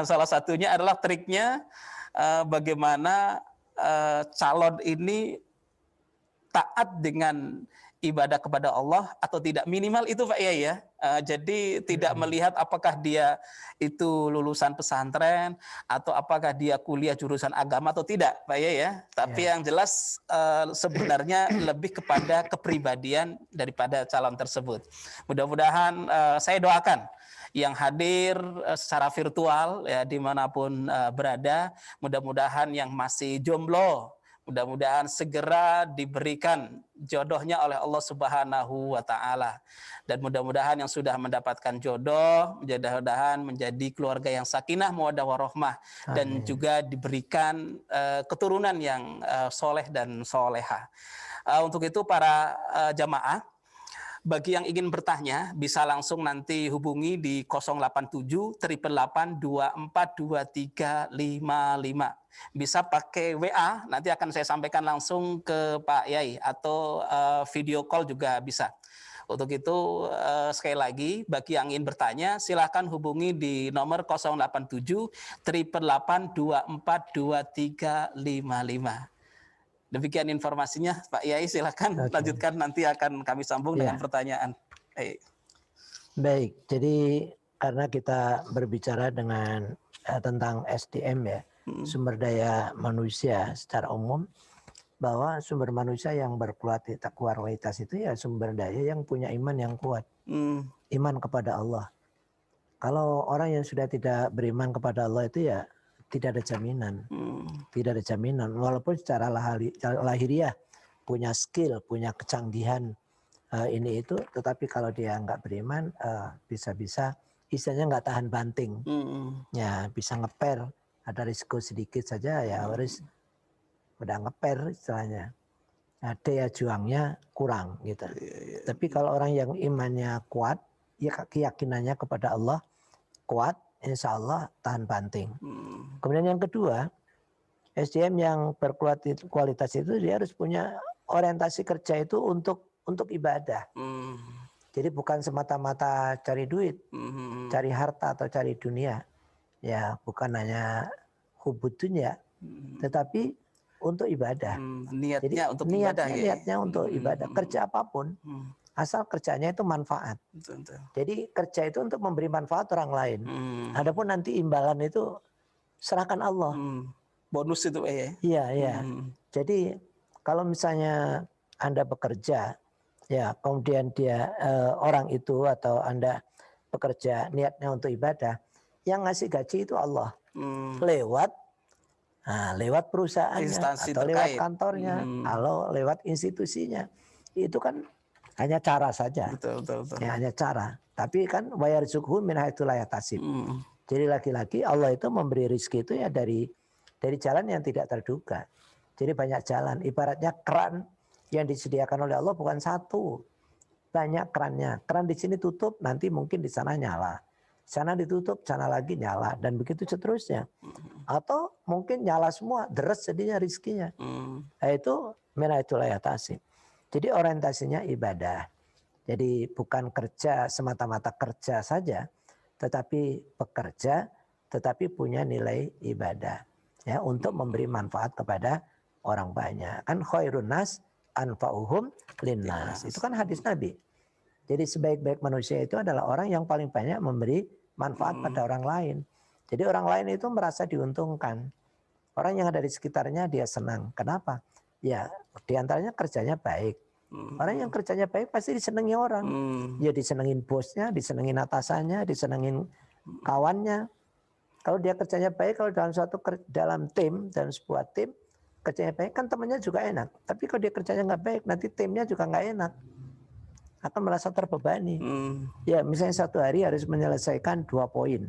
Salah satunya adalah triknya bagaimana calon ini taat dengan ibadah kepada Allah atau tidak, minimal itu Pak Yai ya. Jadi tidak melihat apakah dia itu lulusan pesantren atau apakah dia kuliah jurusan agama atau tidak Pak Yai ya. Tapi yang jelas sebenarnya lebih kepada kepribadian daripada calon tersebut. Mudah-mudahan saya doakan yang hadir secara virtual ya dimanapun berada, mudah-mudahan yang masih jomblo, mudah-mudahan segera diberikan jodohnya oleh Allah Subhanahu wa Ta'ala. Dan mudah-mudahan yang sudah mendapatkan jodoh, mudah-mudahan menjadi keluarga yang sakinah, mawaddah warahmah, dan juga diberikan keturunan yang soleh dan soleha. Untuk itu para jamaah, bagi yang ingin bertanya, bisa langsung nanti hubungi di 087 888 242355. Bisa pakai WA, nanti akan saya sampaikan langsung ke Pak Yai, atau video call juga bisa. Untuk itu sekali lagi, bagi yang ingin bertanya, silakan hubungi di nomor 087 888 242355. Demikian informasinya, Pak Yai, silakan lanjutkan, nanti akan kami sambung dengan pertanyaan. Baik, jadi karena kita berbicara tentang SDM ya, sumber daya manusia secara umum, bahwa sumber manusia yang berkualitas itu ya sumber daya yang punya iman yang kuat, iman kepada Allah. Kalau orang yang sudah tidak beriman kepada Allah itu ya tidak ada jaminan. Tidak ada jaminan. Walaupun secara lahiriah punya skill, punya kecanggihan ini itu, tetapi kalau dia nggak beriman, bisa-bisa istilahnya nggak tahan banting. Ya bisa ngeper, ada risiko sedikit saja ya harus udah ngeper istilahnya. Daya juangnya kurang gitu. Tapi kalau orang yang imannya kuat, ya keyakinannya kepada Allah kuat, insya Allah tahan banting. Kemudian yang kedua, SDM yang berkualitas itu dia harus punya orientasi kerja itu untuk ibadah. Jadi bukan semata-mata cari duit, cari harta atau cari dunia. Ya bukan hanya hubud dunia, tetapi untuk ibadah. Niatnya jadi untuk niatnya, ibadah, ya? Niatnya untuk ibadah. Kerja apapun, asal kerjanya itu manfaat. Betul. Jadi kerja itu untuk memberi manfaat orang lain. Adapun nanti imbalan itu serahkan Allah. Bonus itu ya? Iya. Jadi kalau misalnya Anda bekerja, ya kemudian dia orang itu atau Anda bekerja niatnya untuk ibadah, yang ngasih gaji itu Allah. Lewat perusahaannya Instansi atau terkait. lewat kantornya, atau lewat institusinya. Itu kan hanya cara saja. Betul. Ya, hanya cara. Tapi kan wayarzuqhu min haitsu la yahtasib. Jadi lagi-lagi Allah itu memberi rezeki itu ya dari jalan yang tidak terduga. Jadi banyak jalan. Ibaratnya keran yang disediakan oleh Allah bukan satu. Banyak kerannya. Keran di sini tutup, nanti mungkin di sana nyala. Sana ditutup, sana lagi nyala, dan begitu seterusnya. Atau mungkin nyala semua, deres jadinya rizkinya. Itu minaitul yatasi. Jadi orientasinya ibadah. Jadi bukan kerja semata-mata kerja saja, tetapi bekerja, tetapi punya nilai ibadah. Ya, untuk memberi manfaat kepada orang banyak. Kan khairun nas anfa'uhum linnas. Itu kan hadis Nabi. Jadi sebaik-baik manusia itu adalah orang yang paling banyak memberi manfaat pada orang lain. Jadi orang lain itu merasa diuntungkan. Orang yang ada di sekitarnya dia senang. Kenapa? Ya diantaranya kerjanya baik. Orang yang kerjanya baik pasti disenangi orang. Ya disenengin bosnya, disenengin atasannya, disenengin kawannya. Kalau dia kerjanya baik, kalau dalam tim, dalam sebuah tim, kerjanya baik kan temannya juga enak. Tapi kalau dia kerjanya nggak baik, nanti timnya juga nggak enak. Akan merasa terbebani. Ya misalnya satu hari harus menyelesaikan 2 poin.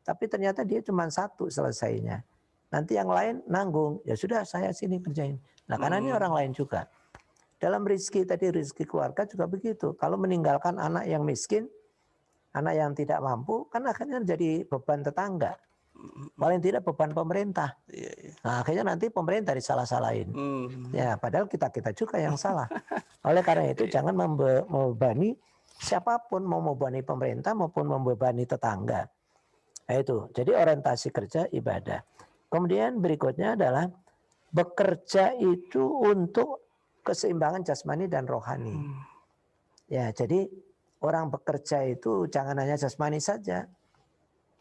Tapi ternyata dia cuma 1 selesainya. Nanti yang lain nanggung. Ya sudah saya sini kerjain. Nah karena ini orang lain juga. Dalam rezeki tadi, rezeki keluarga juga begitu. Kalau meninggalkan anak yang miskin, anak yang tidak mampu, kan akhirnya jadi beban tetangga. Paling tidak beban pemerintah. Nah, akhirnya nanti pemerintah disalah-salahin. Ya, padahal kita juga yang salah. Oleh karena itu jangan membebani siapapun, mau membebani pemerintah maupun membebani tetangga. Nah, itu. Jadi orientasi kerja ibadah. Kemudian berikutnya adalah bekerja itu untuk keseimbangan jasmani dan rohani. Ya, jadi orang bekerja itu jangan hanya jasmani saja.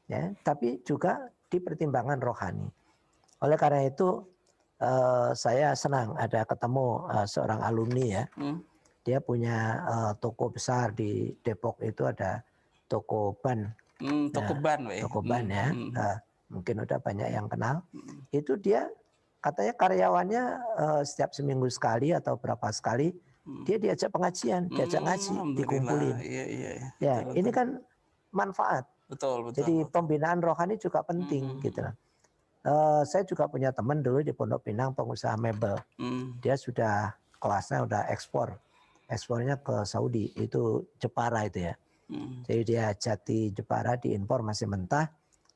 Ya, tapi juga dipertimbangkan rohani. Oleh karena itu saya senang ada ketemu seorang alumni ya. Dia punya toko besar di Depok, itu ada toko ban. Toko ban, toko ban ya. Mungkin udah banyak yang kenal. Itu dia katanya karyawannya setiap seminggu sekali atau berapa sekali dia diajak pengajian, diajak ngaji, dikumpulin. Ya, ini kan manfaat. Betul. Jadi pembinaan rohani juga penting gitu. Saya juga punya teman dulu di Pondok Pinang, pengusaha mebel. Dia sudah kelasnya udah ekspornya ke Saudi, itu Jepara itu ya. Jadi dia Jati Jepara diimpor masih mentah,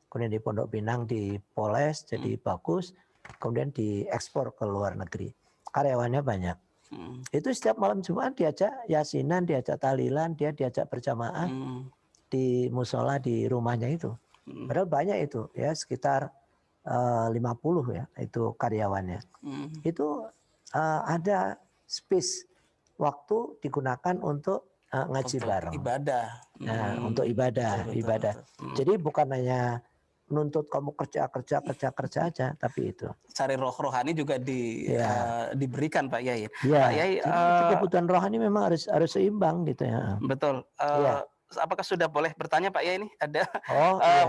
kemudian di Pondok Pinang dipoles jadi bagus, kemudian diekspor ke luar negeri. Karyawannya banyak. Itu setiap malam Jumat diajak yasinan, diajak tahlilan, dia diajak berjamaah di musola di rumahnya itu. Padahal banyak itu ya, sekitar 50 ya itu karyawannya. Itu ada space waktu digunakan untuk ngaji bareng. Ibadah. Nah, untuk ibadah. Jadi bukan hanya menuntut kamu kerja aja, tapi itu. Cari rohani juga diberikan Pak Yai. Ya, Pak Yai, kebutuhan rohani memang harus seimbang gitu ya. Betul. Apakah sudah boleh bertanya Pak Yai ini? Ada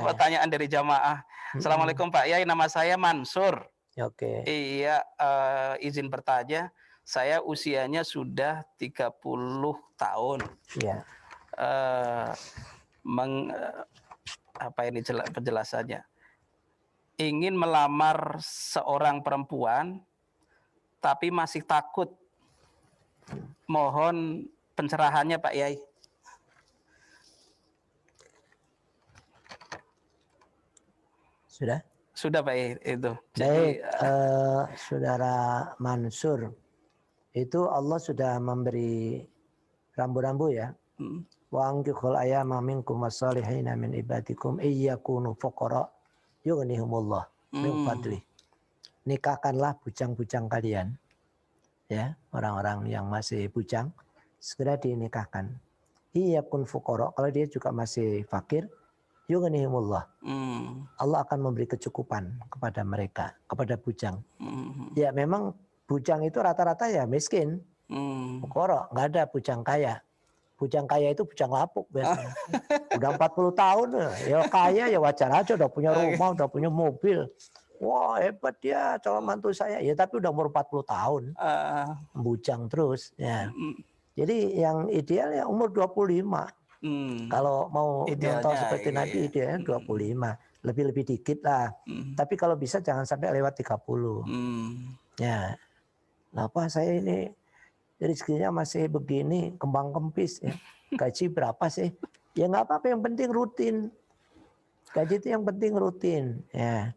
pertanyaan dari jamaah. Assalamualaikum Pak Yai, nama saya Mansur. Oke. Iya, izin bertanya. Saya usianya sudah 30 tahun. Iya. Apa ini penjelasannya? Ingin melamar seorang perempuan, tapi masih takut. Mohon pencerahannya Pak Yai. Sudah Pak Yai itu. Baik, Saudara Mansur, itu Allah sudah memberi rambu-rambu ya. Wa ankikhul ayyama minkum wassalihina min ibadikum iyyakunu fuqara yughnihumullah min fadli. Nikahkanlah bujang-bujang kalian. Ya, orang-orang yang masih bujang segera dinikahkan. Iyyakun fuqara, kalau dia juga masih fakir, yughnihumullah. Allah akan memberi kecukupan kepada mereka, kepada bujang. Ya, memang bujang itu rata-rata ya miskin. Fuqara, enggak ada bujang kaya. Bujang kaya itu bujang lapuk biasanya. Udah 40 tahun ya kaya, ya wajar aja, udah punya rumah, udah punya mobil. Wah, hebat dia calon mantu saya. Ya tapi udah umur 40 tahun. Bujang terus ya. Jadi yang ideal ya umur 25. Kalau mau nyontoh seperti Nabi idealnya 25. Lebih-lebih dikit lah. Tapi kalau bisa jangan sampai lewat 30. Ya. Kenapa saya ini rezekinya masih begini, kembang kempis ya. Gaji berapa sih? Ya nggak apa-apa, yang penting rutin. Kaji itu yang penting rutin, ya.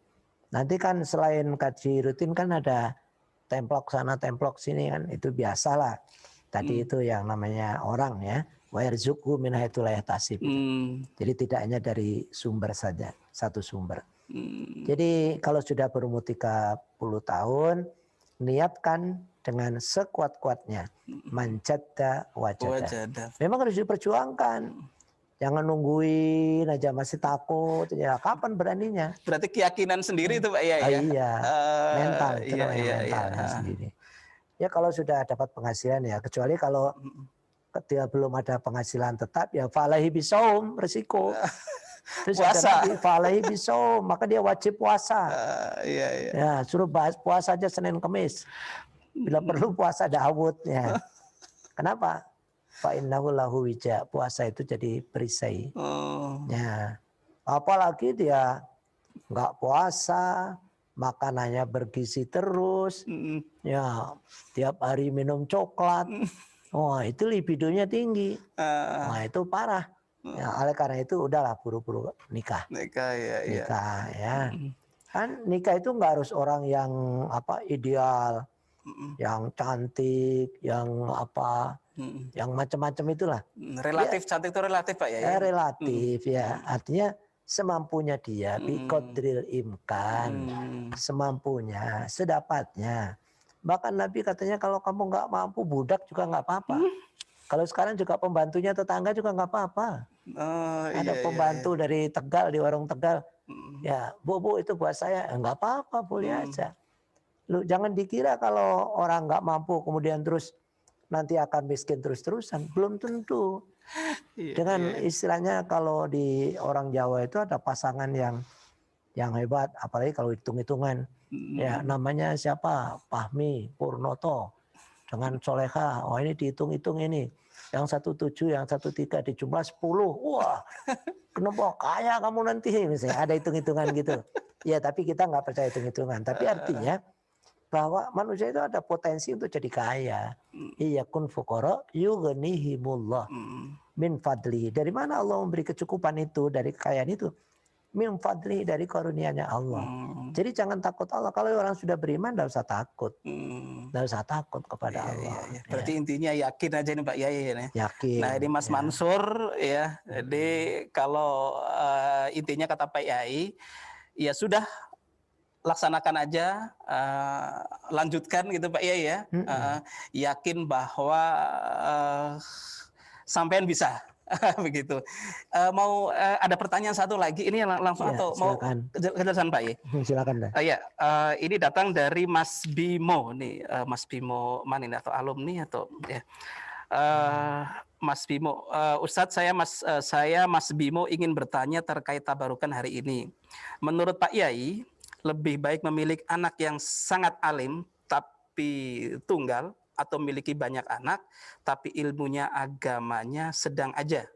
Nanti kan selain kaji rutin kan ada templok sana templok sini kan, itu biasalah. Tadi itu yang namanya orang ya, wa yarzuqhu min haitsu la yahtasib. Jadi tidak hanya dari sumber saja, satu sumber. Jadi kalau sudah berumur 30 tahun, niatkan dengan sekuat-kuatnya, manjadda wajada. Memang harus diperjuangkan. Jangan nungguin aja masih takut. Ya kapan beraninya? Berarti keyakinan sendiri itu Pak ya? Iya, mental itu namanya mentalnya sendiri. Ya kalau sudah dapat penghasilan ya, kecuali kalau dia belum ada penghasilan tetap ya falahi bisaum, resiko. Terus puasa. Falahi bisaum, maka dia wajib puasa. Iya. Ya suruh puasa aja Senin Kemis. Bila perlu puasa Daud ya. Kenapa? Fa innahu lahu wija, puasa itu jadi perisai. Ya. Apalagi dia nggak puasa, makanannya bergizi terus, ya tiap hari minum coklat, wah itu libidonya tinggi, wah itu parah. Ya, oleh karena itu udahlah buru-buru nikah. Nikah ya. Kan nikah itu nggak harus orang yang ideal, yang cantik, yang yang macam-macam itulah. Relatif cantik itu relatif Pak ya? Relatif ya, artinya semampunya dia, biqadril imkan, semampunya, sedapatnya. Bahkan Nabi katanya kalau kamu nggak mampu budak juga nggak apa-apa. Kalau sekarang juga pembantunya tetangga juga nggak apa-apa. Ada pembantu dari Tegal, di warung Tegal, ya bu itu buat saya, nggak apa-apa, boleh aja. Lu jangan dikira kalau orang nggak mampu kemudian terus nanti akan miskin terus-terusan, belum tentu. Dengan istilahnya kalau di orang Jawa itu ada pasangan yang hebat, apalagi kalau hitung-hitungan. Ya namanya siapa? Fahmi Purnoto dengan Soleha. Oh ini dihitung-hitung ini. Yang 17, yang 13 dijumlah 10. Wah, kenapa kaya kamu nanti? Misalnya ada hitung-hitungan gitu. Ya tapi kita nggak percaya hitung-hitungan. Tapi artinya bahwa manusia itu ada potensi untuk jadi kaya. Iya kun fuqara yughnihimullah min fadli. Dari mana Allah memberi kecukupan itu, dari kekayaan itu? Min fadli, dari karunia-Nya Allah. Jadi jangan takut Allah. Kalau orang sudah beriman tidak usah takut. Tidak usah takut kepada Allah. Berarti intinya yakin aja nih Pak Yai ya. Yakin. Nah ini Mas Mansur ya. Jadi kalau intinya kata Pak Yai, ya sudah laksanakan aja, lanjutkan gitu Pak Yai ya. Yakin bahwa sampean bisa. Begitu. Mau ada pertanyaan satu lagi, ini langsung atau silakan. Mau kejelasan Pak Yai? Silakan dah. Ini datang dari Mas Bimo nih, Mas Bimo mana ini, atau alumni atau ya. Mas Bimo, Ustadz saya Mas Bimo ingin bertanya terkait tabarukan hari ini. Menurut Pak Yai, lebih baik memiliki anak yang sangat alim tapi tunggal atau memiliki banyak anak tapi ilmunya agamanya sedang aja.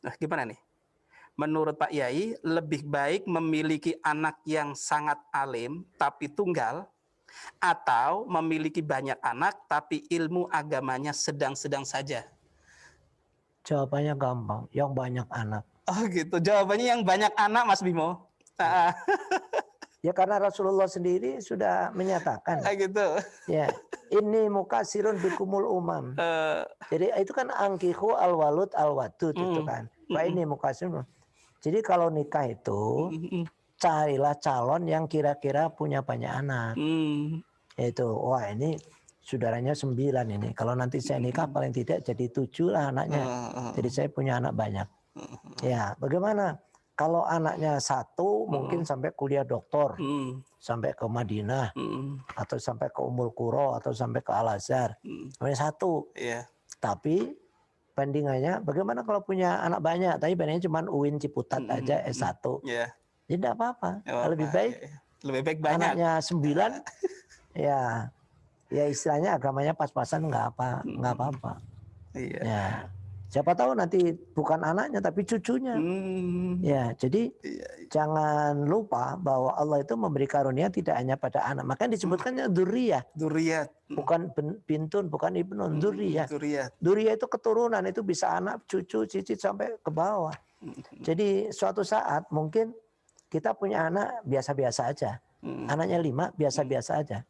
Nah, gimana nih? Menurut Pak Yai, lebih baik memiliki anak yang sangat alim tapi tunggal atau memiliki banyak anak tapi ilmu agamanya sedang-sedang saja? Jawabannya gampang, yang banyak anak. Oh gitu, jawabannya yang banyak anak Mas Bimo. Ya karena Rasulullah sendiri sudah menyatakan. Gitu. Ya, ini mukasirun bikumul umam. Jadi itu kan angkihu al-walud al-wadud itu kan. Pak ini mukasirun. Jadi kalau nikah itu carilah calon yang kira-kira punya banyak anak. Yaitu wah ini saudaranya 9 ini. Kalau nanti saya nikah paling tidak jadi 7 lah anaknya. Jadi saya punya anak banyak. Ya, bagaimana? Kalau anaknya 1 mungkin sampai kuliah doktor, sampai ke Madinah, atau sampai ke Ummul Qura, atau sampai ke Al-Azhar. Hanya 1. Tapi bandingannya bagaimana kalau punya anak banyak, tapi bandingannya cuma UIN Ciputat aja S1. Jadi tidak apa-apa. Lebih baik banyak. Anaknya 9, ya istilahnya agamanya pas-pasan nggak apa-apa. Ya. Siapa tahu nanti bukan anaknya tapi cucunya. Ya, jadi jangan lupa bahwa Allah itu memberi karunia tidak hanya pada anak. Makanya disebutkannya dzurriyyah. Dzurriyyat. Bukan bintun, bukan ibnun, dzurriyyah. Dzurriyyat. Dzurriyyah itu keturunan, itu bisa anak, cucu, cicit sampai ke bawah. Jadi suatu saat mungkin kita punya anak biasa-biasa aja. Anaknya 5 biasa-biasa aja.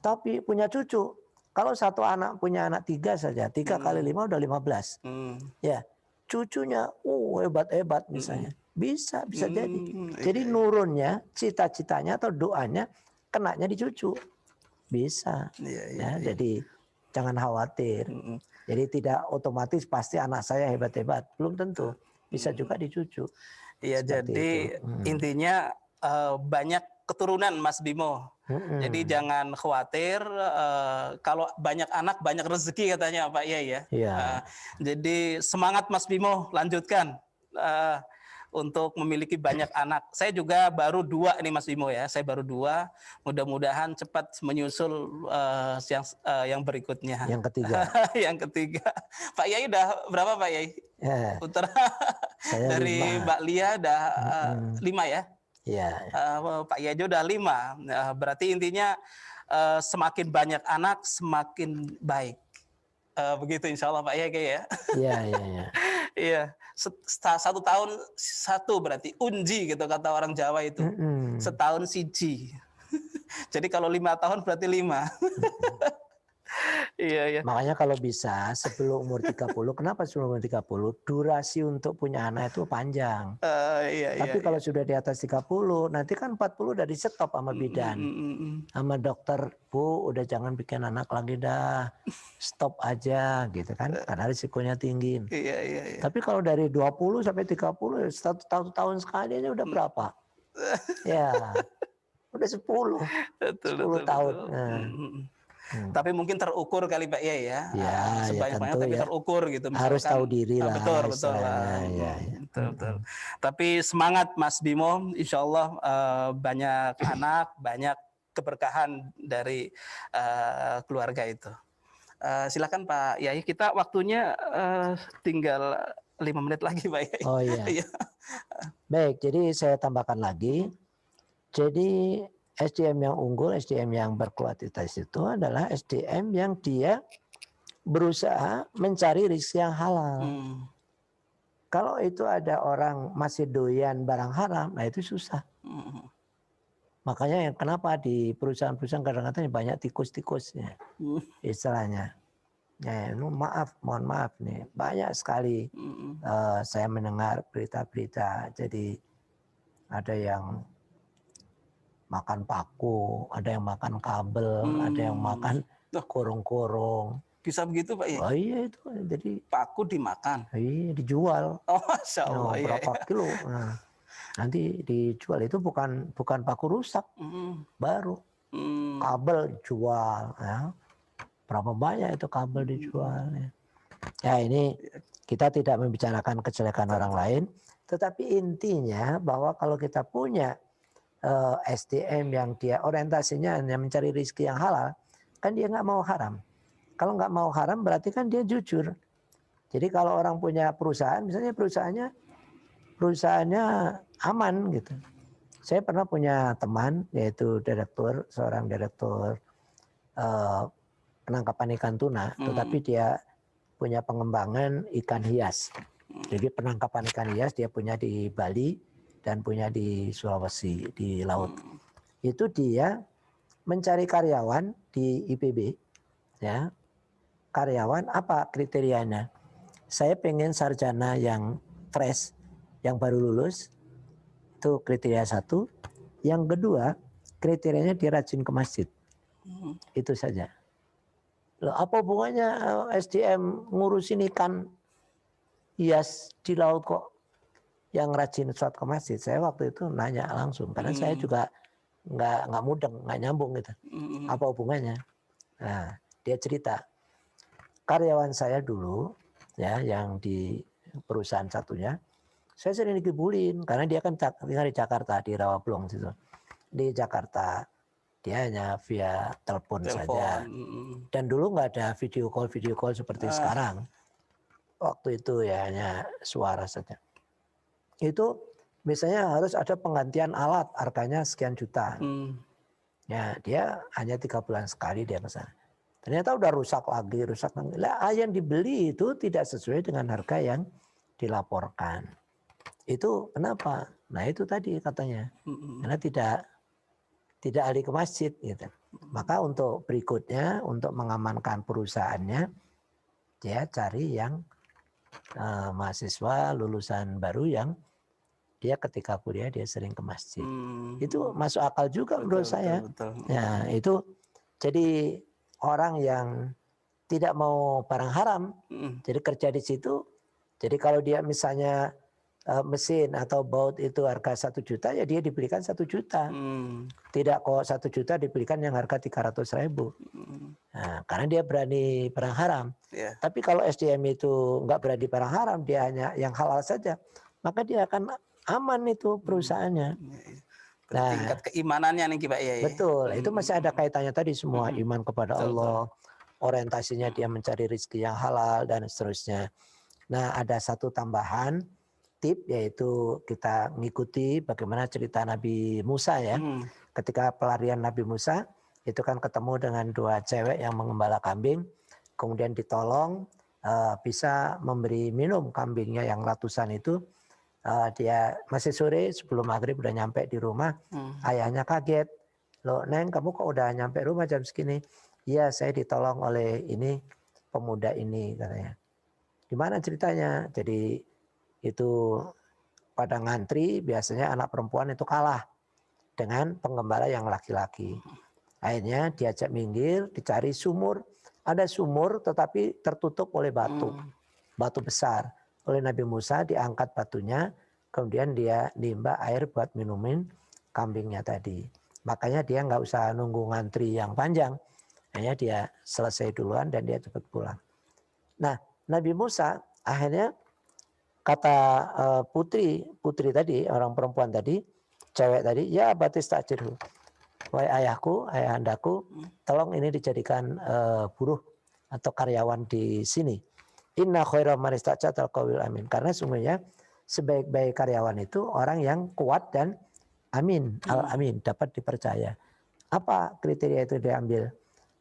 Tapi punya cucu. Kalau satu anak punya anak 3 saja, 3 kali 5 udah 15. Ya, cucunya hebat-hebat misalnya. Bisa jadi. Jadi nurunnya, cita-citanya atau doanya kenanya di cucu. Bisa. Ya, jadi jangan khawatir. Jadi tidak otomatis pasti anak saya hebat-hebat. Belum tentu. Bisa juga di cucu. Iya, jadi intinya banyak keturunan Mas Bimo. Jadi jangan khawatir, kalau banyak anak banyak rezeki katanya Pak Yai ya. Jadi semangat Mas Bimo, lanjutkan untuk memiliki banyak anak. Saya juga baru 2 nih Mas Bimo ya, saya baru 2. Mudah-mudahan cepat menyusul yang berikutnya. Yang ketiga. Yang ketiga. Pak Yai udah berapa Pak Yai? Putra dari 5. Mbak Lia udah 5 ya? Iya. Pak Yajo udah 5. Berarti intinya semakin banyak anak semakin baik. Begitu insya Allah Pak Yajo ya. Iya. Iya. 1 tahun 1 berarti unji gitu kata orang Jawa itu. Setahun siji. Jadi kalau 5 tahun berarti 5. Iya. Makanya kalau bisa sebelum umur 30, kenapa sebelum umur 30? Durasi untuk punya anak itu panjang. Tapi kalau sudah di atas 30, nanti kan 40 udah di stop sama bidan. Sama dokter, Bu, udah jangan bikin anak lagi dah. Stop aja gitu kan, karena risikonya tinggi. Tapi kalau dari 20 sampai 30, 1 tahun sekali aja udah berapa? Ya, udah 10. 10 tahun. Tapi mungkin terukur kali Pak ya. Sebanyak-banyak tentu tapi ya. terukur gitu. Misalkan, harus tahu diri lah. Betul lah. Betul. Tapi semangat Mas Bimo, insya Allah banyak anak, banyak keberkahan dari keluarga itu. Silakan Pak Yai, kita waktunya tinggal 5 menit lagi Pak Yai. Oh iya. Baik, jadi saya tambahkan lagi. Jadi SDM yang unggul, SDM yang berkualitas itu adalah SDM yang dia berusaha mencari rezeki yang halal. Kalau itu ada orang masih doyan barang haram, nah itu susah. Makanya kenapa di perusahaan-perusahaan kadang-kadang banyak tikus-tikusnya, istilahnya. Ya, mohon maaf nih, banyak sekali saya mendengar berita-berita. Jadi ada yang makan paku, ada yang makan kabel, ada yang makan kurung-kurung. Bisa begitu Pak ya? Oh iya itu, jadi paku dimakan. Iya dijual. Oh Masya Allah. Berapa kilo? Nah, nanti dijual itu bukan paku rusak, baru. Kabel dijual. Ya. Berapa banyak itu kabel dijual? Ya ini kita tidak membicarakan kejelekan orang lain, tetapi intinya bahwa kalau kita punya SDM yang dia orientasinya hanya mencari rezeki yang halal, kan dia nggak mau haram. Kalau nggak mau haram berarti kan dia jujur. Jadi kalau orang punya perusahaan, misalnya perusahaannya aman gitu. Saya pernah punya teman yaitu seorang direktur penangkapan ikan tuna, tetapi dia punya pengembangan ikan hias. Jadi penangkapan ikan hias dia punya di Bali dan punya di Sulawesi di laut. Itu dia mencari karyawan di IPB, ya. Karyawan apa kriterianya? Saya pengen sarjana yang fresh, yang baru lulus, itu kriteria 1. Yang kedua, kriterianya dia rajin ke masjid. Itu saja. Loh, apa hubungannya SDM ngurusin ikan hias di laut kok yang rajin sholat ke masjid? Saya waktu itu nanya langsung, karena saya juga nggak mudeng, nggak nyambung gitu. Apa hubungannya? Nah, dia cerita, karyawan saya dulu, ya, yang di perusahaan satunya, saya sering dikibulin karena dia kan tinggal di Jakarta, di Rawabelong situ. Di Jakarta dia hanya via telepon saja. Dan dulu nggak ada video call seperti sekarang. waktu itu ya hanya suara saja. Itu misalnya harus ada penggantian alat, harganya sekian juta. Ya, dia hanya 3 bulan sekali dia ke sana. Ternyata udah rusak lagi. Lah, yang dibeli itu tidak sesuai dengan harga yang dilaporkan. Itu kenapa? Nah itu tadi katanya, karena tidak ahli ke masjid gitu. Maka untuk berikutnya, untuk mengamankan perusahaannya, dia cari yang mahasiswa lulusan baru yang dia ketika kuliah dia sering ke masjid. Itu masuk akal juga menurut saya. Betul. Nah itu jadi orang yang tidak mau barang haram, jadi kerja di situ. Jadi kalau dia misalnya mesin atau baut itu harga 1 juta, ya dia dibelikan 1 juta. Tidak kok 1 juta dibelikan yang harga 300.000. Nah, karena dia berani barang haram. Tapi kalau SDM itu nggak berani barang haram, dia hanya yang halal saja, maka dia akan aman itu perusahaannya. Tingkat keimanannya nih Pak Yai. Betul, itu masih ada kaitannya tadi semua, iman kepada Allah, orientasinya dia mencari rezeki yang halal dan seterusnya. Nah, ada satu tambahan tip, yaitu kita mengikuti bagaimana cerita Nabi Musa ya. Ketika pelarian Nabi Musa, itu kan ketemu dengan 2 cewek yang mengembala kambing, kemudian ditolong bisa memberi minum kambingnya yang ratusan itu. Dia masih sore sebelum maghrib udah nyampe di rumah. Ayahnya kaget, loh Neng kamu kok udah nyampe rumah jam segini? Iya saya ditolong oleh ini pemuda ini katanya. Gimana ceritanya? Jadi itu pada ngantri biasanya anak perempuan itu kalah dengan penggembala yang laki-laki. Akhirnya diajak minggir, dicari sumur. Ada sumur tetapi tertutup oleh batu. Batu besar. Oleh Nabi Musa diangkat batunya, kemudian dia nimba air buat minumin kambingnya tadi. Makanya dia nggak usah nunggu ngantri yang panjang. Hanya dia selesai duluan dan dia cepat pulang. Nah, Nabi Musa akhirnya kata putri tadi, orang perempuan tadi, cewek tadi, ya batis takjirhu. Wahai ayahku, ayahandaku, tolong ini dijadikan buruh atau karyawan di sini. Inna khaira man ista'jatal qawil amin. Karena sungguhnya sebaik-baik karyawan itu orang yang kuat dan amin, al-amin, dapat dipercaya. Apa kriteria itu diambil?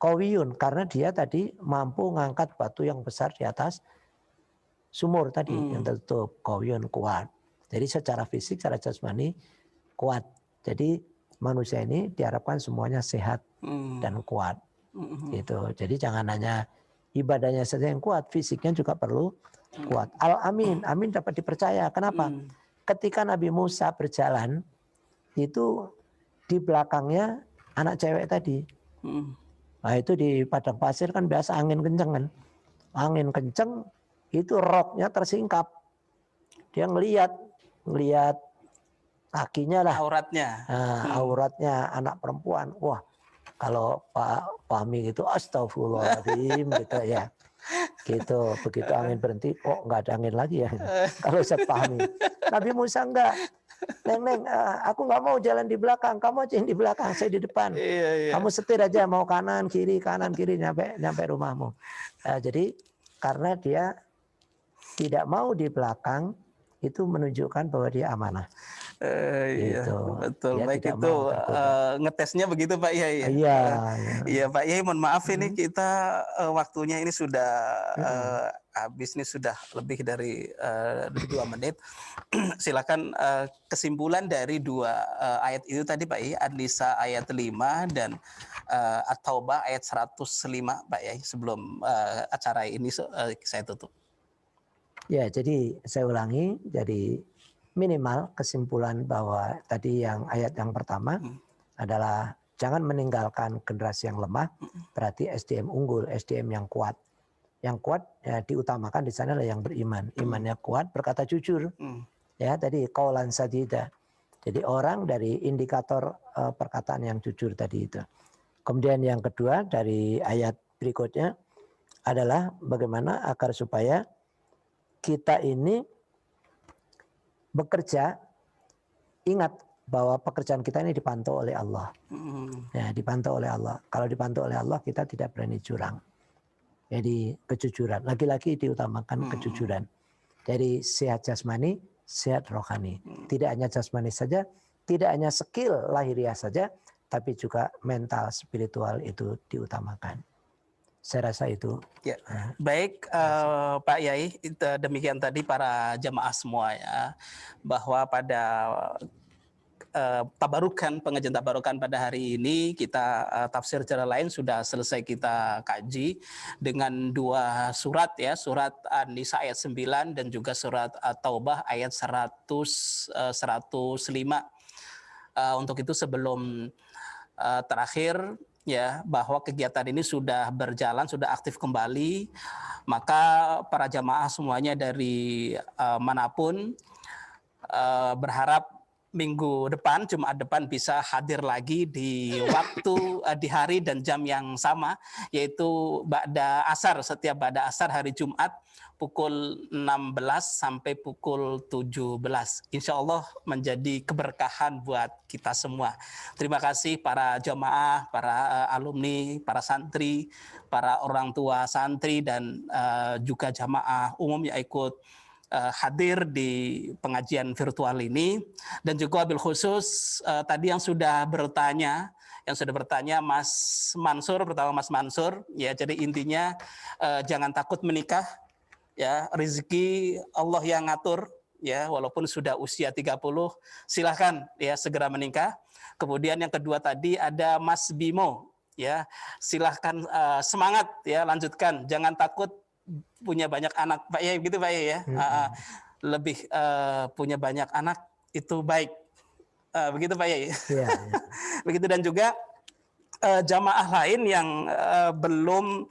Qawiyun, karena dia tadi mampu ngangkat batu yang besar di atas sumur tadi yang tertutup. Qawiyun, kuat. Jadi secara fisik, secara jasmani kuat. Jadi manusia ini diharapkan semuanya sehat dan kuat. Gitu. Jadi jangan hanya ibadahnya saja yang kuat, fisiknya juga perlu kuat. Al-amin, amin dapat dipercaya. Kenapa? Ketika Nabi Musa berjalan, itu di belakangnya anak cewek tadi. Nah itu di padang pasir kan biasa angin kenceng kan. Angin kenceng, itu roknya tersingkap. Dia ngelihat kakinya lah. Auratnya. Nah, auratnya anak perempuan. Wah, kalau Pak Fahmi gitu astagfirullahaladzim gitu ya. Gitu, begitu angin berhenti kok nggak ada angin lagi ya. Kalau Ustaz Fahmi. Nabi Musa enggak. Neng, aku nggak mau jalan di belakang, kamu aja yang di belakang, saya di depan. Kamu setir aja mau kanan kiri nyampe rumahmu. Jadi karena dia tidak mau di belakang, itu menunjukkan bahwa dia amanah. Iya, Gitu. betul. Dia Baik tidak itu mau tergoda. ngetesnya begitu Pak Yai. Iya. Iya Pak Yai, mohon maaf ini kita waktunya ini sudah habis nih, sudah lebih dari 2 menit. Silakan kesimpulan dari 2 ayat itu tadi Pak Yai, An-Nisa ayat 5 dan At-Taubah ayat 105 Pak Yai, sebelum acara ini saya tutup. Ya, jadi saya ulangi, jadi minimal kesimpulan bahwa tadi yang ayat yang pertama adalah jangan meninggalkan generasi yang lemah, berarti SDM unggul, SDM yang kuat. Yang kuat ya, diutamakan di sana adalah yang beriman, imannya kuat, berkata jujur. Ya, tadi qaulan sadida. Jadi orang dari indikator perkataan yang jujur tadi itu. Kemudian yang kedua dari ayat berikutnya adalah bagaimana agar supaya kita ini bekerja, ingat bahwa pekerjaan kita ini dipantau oleh Allah. Ya, dipantau oleh Allah. Kalau dipantau oleh Allah, kita tidak berani curang. Jadi kejujuran, laki-laki diutamakan kejujuran. Jadi sehat jasmani, sehat rohani. Tidak hanya jasmani saja, tidak hanya skill lahiriah saja, tapi juga mental spiritual itu diutamakan. Saya rasa itu. Ya. Baik Pak Yai, demikian tadi para jamaah semua ya, bahwa pada tabarukan, pengajian tabarukan pada hari ini kita tafsir secara lain sudah selesai kita kaji dengan 2 surat ya, surat An-Nisa ayat 9 dan juga surat Taubah ayat 105. Untuk itu sebelum terakhir ya, bahwa kegiatan ini sudah berjalan, sudah aktif kembali, maka para jamaah semuanya dari manapun berharap minggu depan, Jumat depan bisa hadir lagi di waktu, di hari dan jam yang sama, yaitu ba'da asar, setiap ba'da asar hari Jumat pukul 16 sampai pukul 17. Insya Allah menjadi keberkahan buat kita semua. Terima kasih para jamaah, para alumni, para santri, para orang tua santri, dan juga jamaah umum yang ikut hadir di pengajian virtual ini. Dan juga wabil khusus tadi yang sudah bertanya Mas Mansur, pertama Mas Mansur ya, jadi intinya jangan takut menikah ya, rezeki Allah yang ngatur ya, walaupun sudah usia 30 silahkan ya segera menikah. Kemudian yang kedua tadi ada Mas Bimo ya, silahkan semangat ya, lanjutkan, jangan takut punya banyak anak, Pak ya, gitu Pak ya. Lebih punya banyak anak itu baik, begitu Pak ya. Ya. Begitu. Dan juga jamaah lain yang belum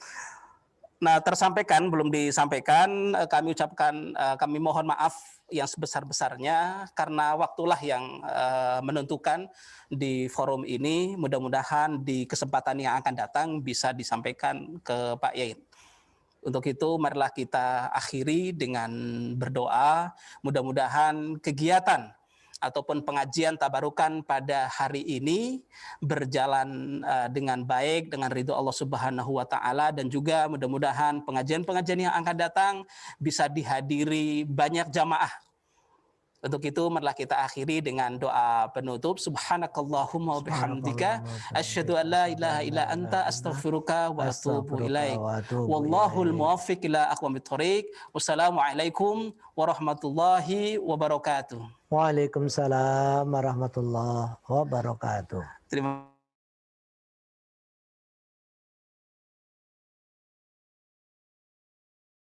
belum disampaikan, kami ucapkan, kami mohon maaf yang sebesar-besarnya karena waktulah yang menentukan di forum ini. Mudah-mudahan di kesempatan yang akan datang bisa disampaikan ke Pak Yai. Untuk itu marilah kita akhiri dengan berdoa, mudah-mudahan kegiatan ataupun pengajian tabarukan pada hari ini berjalan dengan baik, dengan ridho Allah Subhanahu wa Ta'ala, dan juga mudah-mudahan pengajian-pengajian yang akan datang bisa dihadiri banyak jamaah. Untuk itu marilah kita akhiri dengan doa penutup. Subhanakallahumma wa bihamdika asyhadu an la ilaha illa anta astaghfiruka wa atubu ilaik. Wallahul muwaffiq ila aqwamit thoriq. Wassalamualaikum warahmatullahi wabarakatuh. Waalaikumsalam warahmatullahi wabarakatuh. Terima